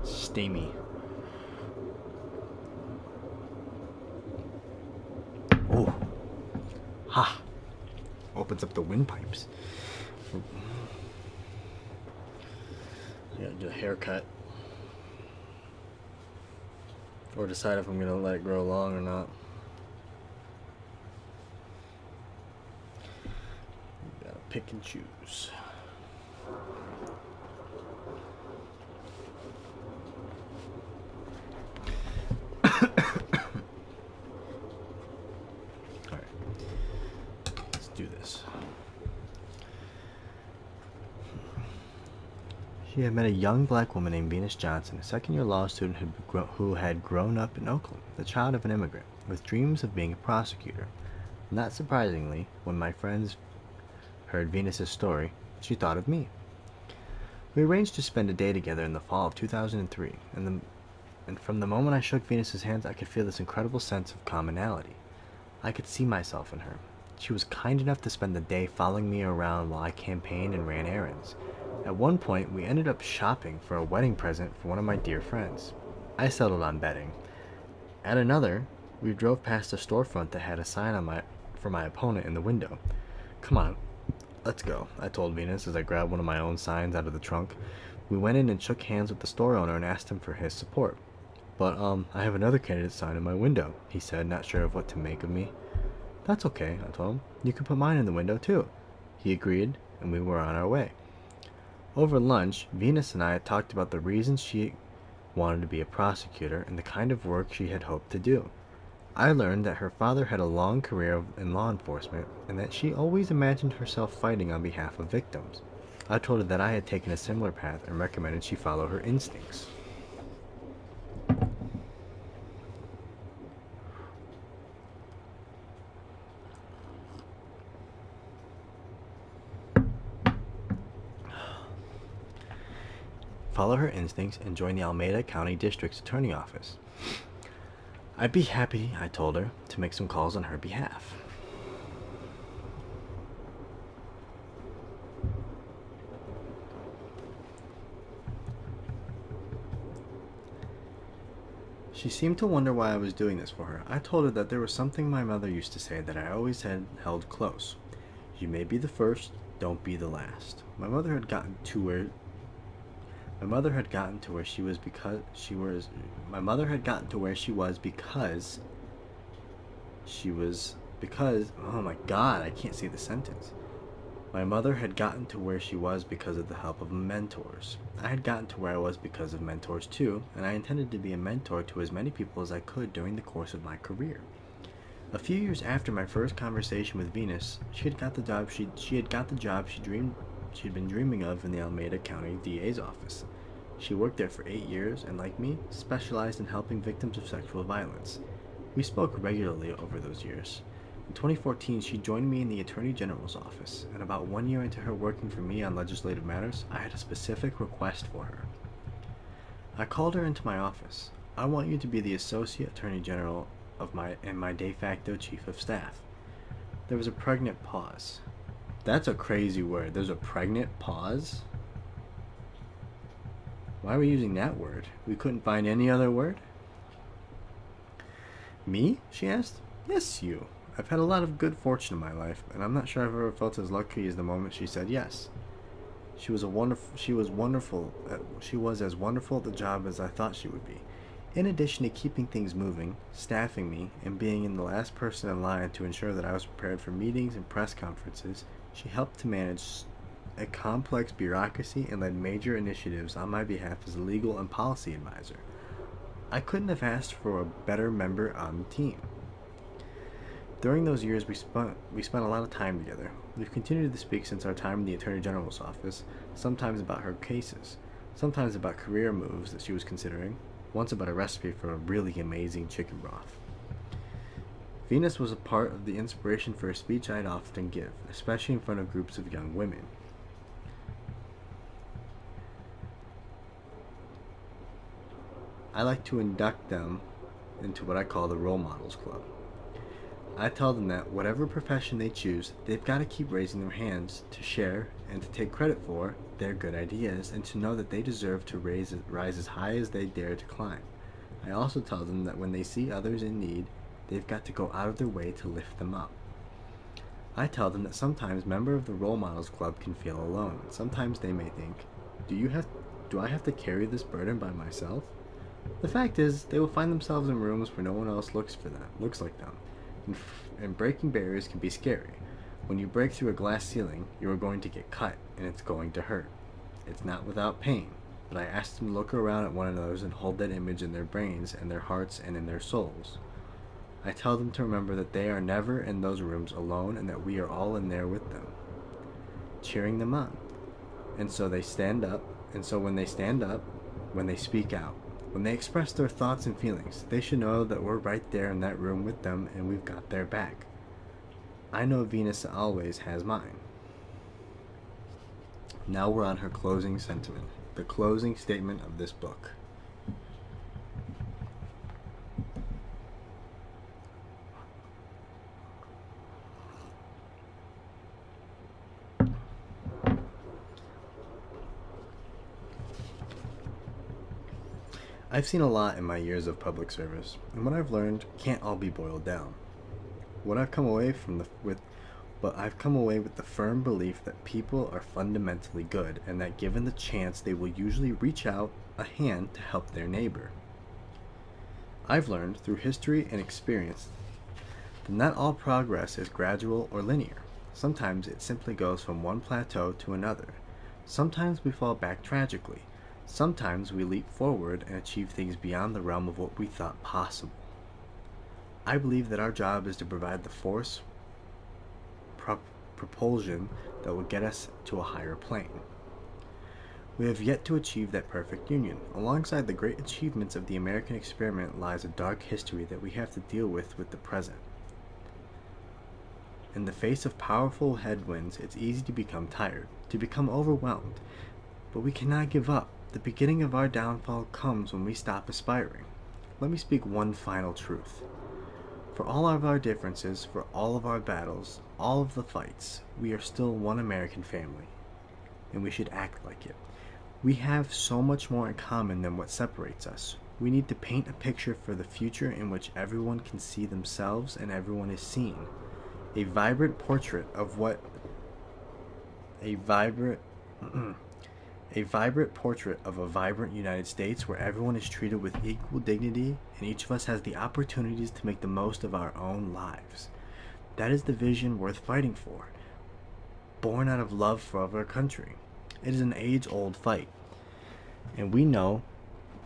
Steamy. Oh. Ha. Opens up the windpipes. I gotta do a haircut. Or decide if I'm gonna let it grow long or not. Gotta pick and choose. Alright. Let's do this. She had met a young black woman named Venus Johnson, a second-year law student who had grown up in Oakland, the child of an immigrant, with dreams of being a prosecutor. Not surprisingly, when my friends heard Venus's story, she thought of me. We arranged to spend a day together in the fall of 2003, and from the moment I shook Venus's hands, I could feel this incredible sense of commonality. I could see myself in her. She was kind enough to spend the day following me around while I campaigned and ran errands. At one point, we ended up shopping for a wedding present for one of my dear friends. I settled on betting. At another, we drove past a storefront that had a sign for my opponent in the window. "Come on, let's go," I told Venus as I grabbed one of my own signs out of the trunk. We went in and shook hands with the store owner and asked him for his support. "But, I have another candidate sign in my window," he said, not sure of what to make of me. "That's okay," I told him. "You can put mine in the window, too." He agreed, and we were on our way. Over lunch, Venus and I had talked about the reasons she wanted to be a prosecutor and the kind of work she had hoped to do. I learned that her father had a long career in law enforcement and that she always imagined herself fighting on behalf of victims. I told her that I had taken a similar path and recommended she follow her instincts. Follow her instincts and join the Alameda County District's Attorney Office. I'd be happy, I told her, to make some calls on her behalf. She seemed to wonder why I was doing this for her. I told her that there was something my mother used to say that I always had held close. "You may be the first, don't be the last." My mother had gotten to where she was because oh my god, I can't say the sentence. My mother had gotten to where she was because of the help of mentors. I had gotten to where I was because of mentors too, and I intended to be a mentor to as many people as I could during the course of my career. A few years after my first conversation with Venus, she had got the job she'd been dreaming of in the Alameda County DA's office. She worked there for 8 years and, like me, specialized in helping victims of sexual violence. We spoke regularly over those years. In 2014, she joined me in the Attorney General's office, and about 1 year into her working for me on legislative matters, I had a specific request for her. I called her into my office. "I want you to be the Associate Attorney General and my de facto Chief of Staff." There was a pregnant pause. That's a crazy word. There's a pregnant pause? Why are we using that word? We couldn't find any other word? "Me?" she asked. "Yes, you. I've had a lot of good fortune in my life, and I'm not sure I've ever felt as lucky as the moment she said yes. She was as wonderful at the job as I thought she would be. In addition to keeping things moving, staffing me, and being in the last person in line to ensure that I was prepared for meetings and press conferences, she helped to manage a complex bureaucracy and led major initiatives on my behalf as a legal and policy advisor. I couldn't have asked for a better member on the team." During those years, we spent a lot of time together. We've continued to speak since our time in the Attorney General's office, sometimes about her cases, sometimes about career moves that she was considering, once about a recipe for a really amazing chicken broth. Venus was a part of the inspiration for a speech I'd often give, especially in front of groups of young women. I like to induct them into what I call the Role Models Club. I tell them that whatever profession they choose, they've got to keep raising their hands to share and to take credit for their good ideas and to know that they deserve to rise as high as they dare to climb. I also tell them that when they see others in need, they've got to go out of their way to lift them up. I tell them that sometimes members of the Role Models Club can feel alone. Sometimes they may think, do I have to carry this burden by myself? The fact is, they will find themselves in rooms where no one else looks like them. And breaking barriers can be scary. When you break through a glass ceiling, you are going to get cut, and it's going to hurt. It's not without pain, but I ask them to look around at one another and hold that image in their brains and their hearts and in their souls. I tell them to remember that they are never in those rooms alone and that we are all in there with them, cheering them on. And so they stand up, and so when they stand up, when they speak out, when they express their thoughts and feelings, they should know that we're right there in that room with them and we've got their back. I know Venus always has mine. Now we're on her closing sentiment, the closing statement of this book. I've seen a lot in my years of public service, and what I've learned can't all be boiled down. I've come away with the firm belief that people are fundamentally good, and that given the chance, they will usually reach out a hand to help their neighbor. I've learned through history and experience that not all progress is gradual or linear. Sometimes it simply goes from one plateau to another. Sometimes we fall back tragically. Sometimes we leap forward and achieve things beyond the realm of what we thought possible. I believe that our job is to provide the force, propulsion that will get us to a higher plane. We have yet to achieve that perfect union. Alongside the great achievements of the American experiment lies a dark history that we have to deal with the present. In the face of powerful headwinds, it's easy to become tired, to become overwhelmed. But we cannot give up. The beginning of our downfall comes when we stop aspiring. Let me speak one final truth. For all of our differences, for all of our battles, all of the fights, we are still one American family, and we should act like it. We have so much more in common than what separates us. We need to paint a picture for the future in which everyone can see themselves and everyone is seen. A vibrant portrait of a vibrant United States where everyone is treated with equal dignity and each of us has the opportunities to make the most of our own lives. That is the vision worth fighting for, born out of love for our country. It is an age-old fight, and we know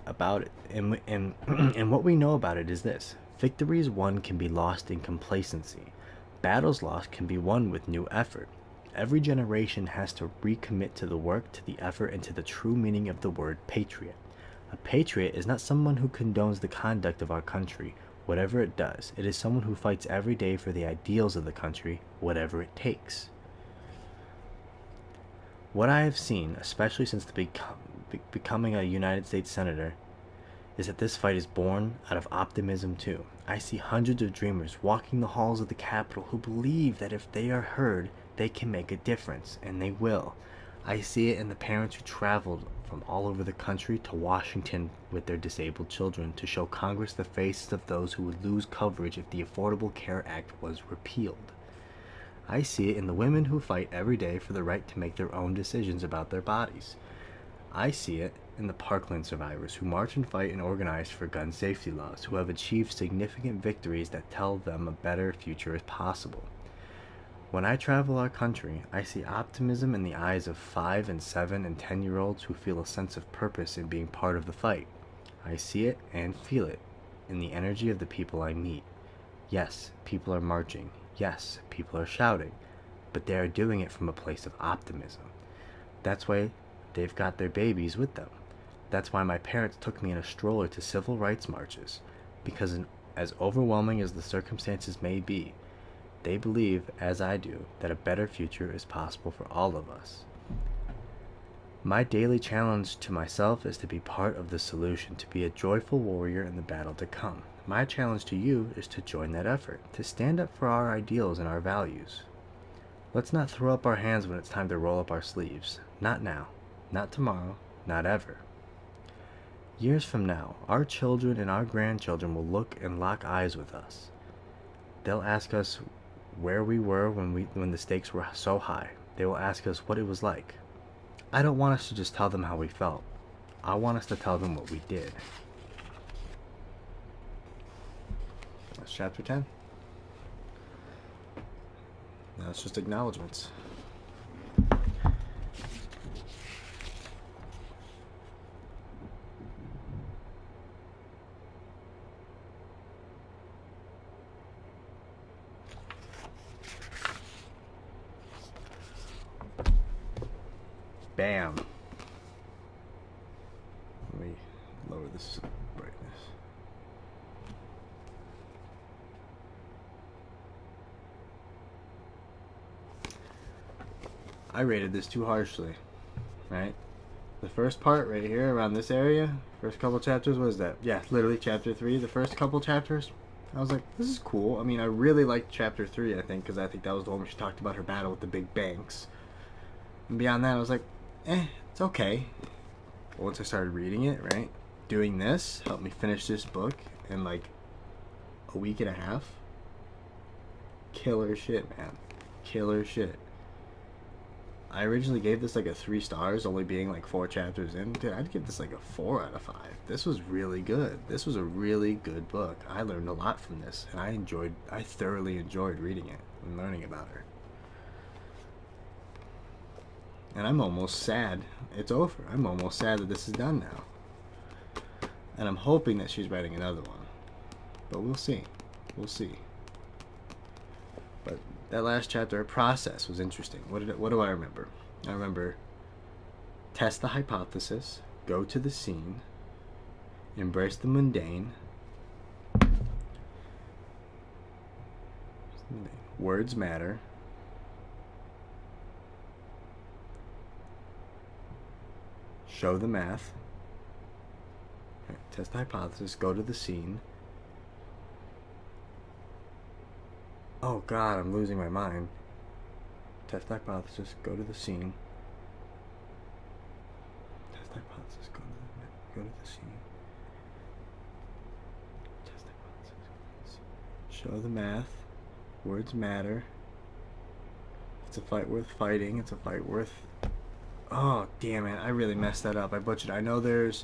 about it. And what we know about it is this: victories won can be lost in complacency. Battles lost can be won with new effort. Every generation has to recommit to the work, to the effort, and to the true meaning of the word patriot. A patriot is not someone who condones the conduct of our country, whatever it does. It is someone who fights every day for the ideals of the country, whatever it takes. What I have seen, especially since becoming a United States Senator, is that this fight is born out of optimism too. I see hundreds of dreamers walking the halls of the Capitol who believe that if they are heard, they can make a difference, and they will. I see it in the parents who traveled from all over the country to Washington with their disabled children to show Congress the faces of those who would lose coverage if the Affordable Care Act was repealed. I see it in the women who fight every day for the right to make their own decisions about their bodies. I see it in the Parkland survivors who march and fight and organize for gun safety laws, who have achieved significant victories that tell them a better future is possible. When I travel our country, I see optimism in the eyes of 5 and 7 and 10-year-olds who feel a sense of purpose in being part of the fight. I see it and feel it in the energy of the people I meet. Yes, people are marching. Yes, people are shouting. But they are doing it from a place of optimism. That's why they've got their babies with them. That's why my parents took me in a stroller to civil rights marches. Because as overwhelming as the circumstances may be, they believe, as I do, that a better future is possible for all of us. My daily challenge to myself is to be part of the solution, to be a joyful warrior in the battle to come. My challenge to you is to join that effort, to stand up for our ideals and our values. Let's not throw up our hands when it's time to roll up our sleeves. Not now, not tomorrow, not ever. Years from now, our children and our grandchildren will look and lock eyes with us. They'll ask us where we were when the stakes were so high. They will ask us what it was like. I don't want us to just tell them how we felt. I want us to tell them what we did. That's chapter 10. Now it's just acknowledgments. Bam. Let me lower this brightness. I rated this too harshly, right? The first part right here around this area, first couple chapters, what is that? Yeah, literally chapter 3, the first couple chapters. I was like, this is cool. I mean, I really liked chapter 3, I think, because I think that was the one where she talked about her battle with the big banks. And beyond that, I was like, it's okay. But once I started reading it, right, doing this helped me finish this book in like a week and a half. Killer shit, man. Killer shit. I originally gave this like a 3 stars, only being like 4 chapters in. Dude, I'd give this like a 4 out of 5. This was really good. This was a really good book. I learned a lot from this, and I thoroughly enjoyed reading it and learning about her. And I'm almost sad it's over. I'm almost sad that this is done now. And I'm hoping that she's writing another one. But we'll see. We'll see. But that last chapter, her process was interesting. What do I remember? I remember test the hypothesis, go to the scene, embrace the mundane, words matter, show the math, right, test the hypothesis, go to the scene. Oh god, I'm losing my mind. Test the hypothesis, go to the scene. Test the hypothesis, go to the scene. Test the hypothesis, go to the scene. Show the math. Words matter. It's a fight worth fighting. It's a fight worth... Oh, damn it. I really messed that up. I butchered. I know there's...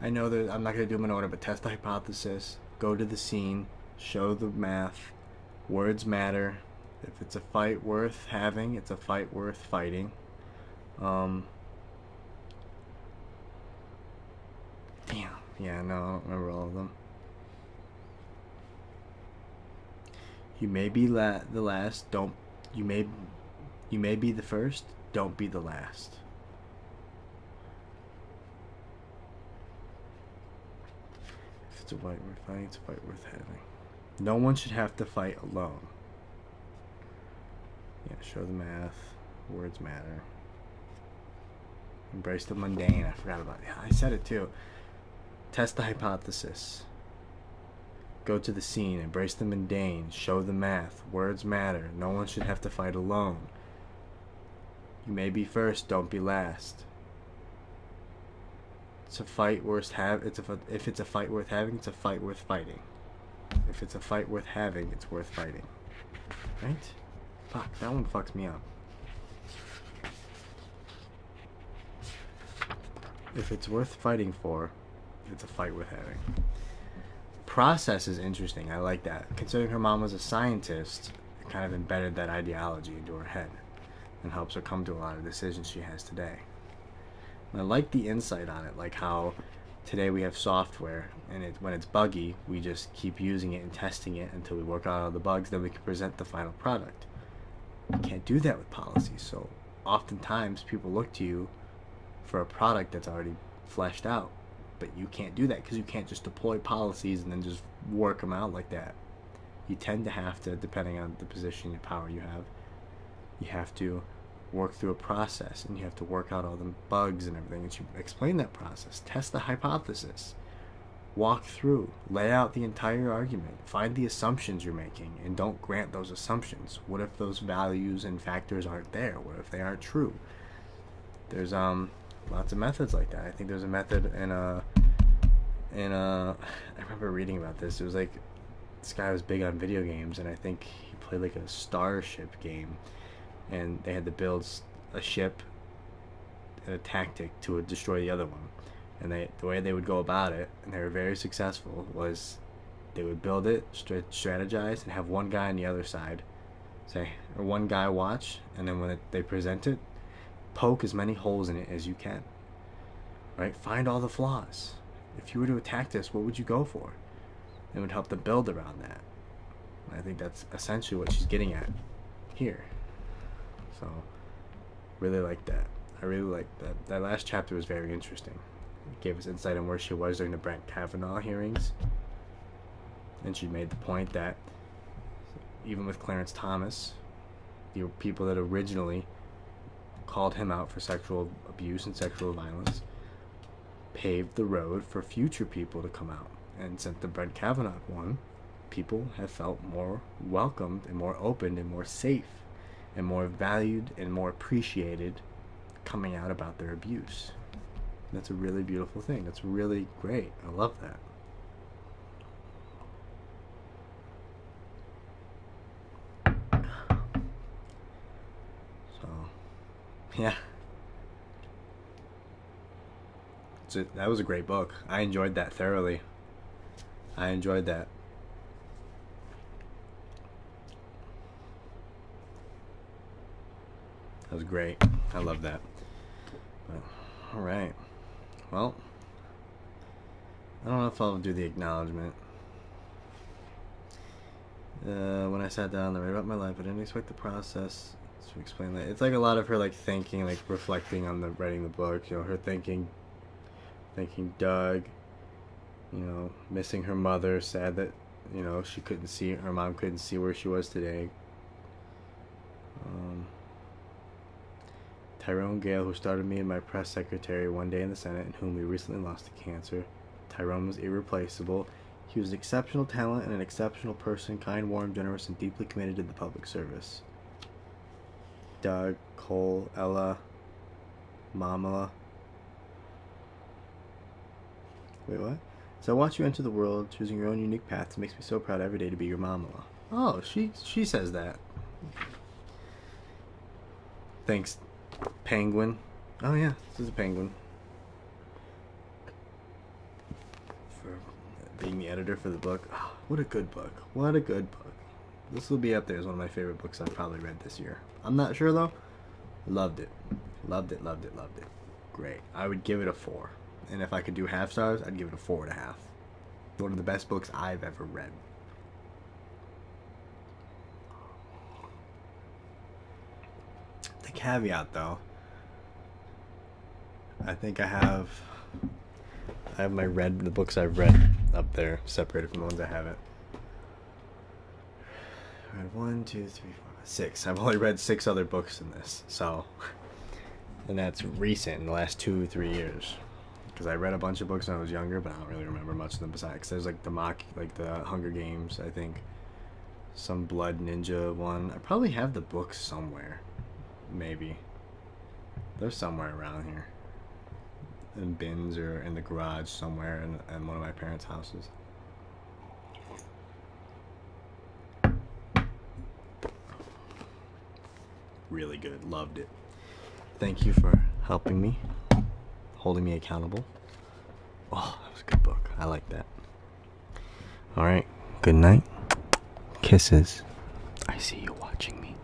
I'm not going to do them in order, but test the hypothesis. Go to the scene. Show the math. Words matter. If it's a fight worth having, it's a fight worth fighting. Damn. Yeah, no, I don't remember all of them. You may be the last. Don't. You may be the first. Don't be the last. If it's a fight worth fighting, it's a fight worth having. No one should have to fight alone. Yeah, show the math. Words matter. Embrace the mundane. I forgot about it. Yeah, I said it too. Test the hypothesis. Go to the scene. Embrace the mundane. Show the math. Words matter. No one should have to fight alone. You may be first. Don't be last. It's a fight worth if it's a fight worth having, it's a fight worth fighting. If it's a fight worth having, it's worth fighting. Right? Fuck, that one fucks me up. If it's worth fighting for, it's a fight worth having. Process is interesting. I like that. Considering her mom was a scientist, it kind of embedded that ideology into her head and helps her come to a lot of decisions she has today. And I like the insight on it, like how today we have software, and when it's buggy, we just keep using it and testing it until we work out all the bugs, then we can present the final product. You can't do that with policies, so oftentimes people look to you for a product that's already fleshed out, but you can't do that because you can't just deploy policies and then just work them out like that. You tend to have to, depending on the position and power you have to work through a process, and you have to work out all the bugs and everything, and you explain that process. Test the hypothesis. Walk through, lay out the entire argument, find the assumptions you're making, and don't grant those assumptions. What if those values and factors aren't there? What if they aren't true? There's lots of methods like that. I think there's a method in I remember reading about this. It was like this guy was big on video games, and I think he played like a starship game, and they had to build a ship and a tactic to destroy the other one. And the way they would go about it, and they were very successful, was they would build it, strategize, and have one guy on the other side or one guy watch, and then when they present it, poke as many holes in it as you can. Right? Find all the flaws. If you were to attack this, what would you go for? It would help to build around that. And I think that's essentially what she's getting at here. So, really like that. I really like that. That last chapter was very interesting. It gave us insight on where she was during the Brett Kavanaugh hearings. And she made the point that even with Clarence Thomas, the people that originally called him out for sexual abuse and sexual violence paved the road for future people to come out. And since the Brett Kavanaugh one, people have felt more welcomed and more open and more safe and more valued and more appreciated coming out about their abuse. That's a really beautiful thing. That's really great. I love that. So, yeah. So that was a great book. I enjoyed that thoroughly. I enjoyed that. That was great. I love that. But, all right. Well, I don't know if I'll do the acknowledgement. When I sat down to write about my life, I didn't expect the process to explain that. It's like a lot of her like thinking, like reflecting on the writing the book. You know, her thinking Doug, you know, missing her mother, sad that, you know, her mom couldn't see where she was today. Tyrone Gale, who started me and my press secretary one day in the Senate, and whom we recently lost to cancer. Tyrone was irreplaceable. He was an exceptional talent and an exceptional person, kind, warm, generous, and deeply committed to the public service. Doug, Cole, Ella, Kamala. Wait, what? So I watch you enter the world, choosing your own unique paths. It makes me so proud every day to be your Kamala. Oh, she says that. Thanks, Penguin. Oh yeah, this is a penguin. For being the editor for the book. Oh, what a good book. What a good book. This will be up there as one of my favorite books I've probably read this year. I'm not sure though. Loved it. Loved it, loved it, loved it. Great. I would give it a 4. And if I could do half stars, I'd give it a 4.5. One of the best books I've ever read. The caveat though, I think I have the books I've read up there, separated from the ones I haven't. I read 1, 2, 3, 4, 6. I've only read 6 other books in this, so, and that's recent, in the last 2-3 years. Because I read a bunch of books when I was younger, but I don't really remember much of them besides. There's like the Hunger Games, I think, some Blood Ninja one. I probably have the books somewhere, maybe. They're somewhere around here, in bins or in the garage somewhere in one of my parents' houses. Really good, loved it. Thank you for helping me, holding me accountable. Oh, that was a good book. I like that. Alright, good night. Kisses. I see you watching me.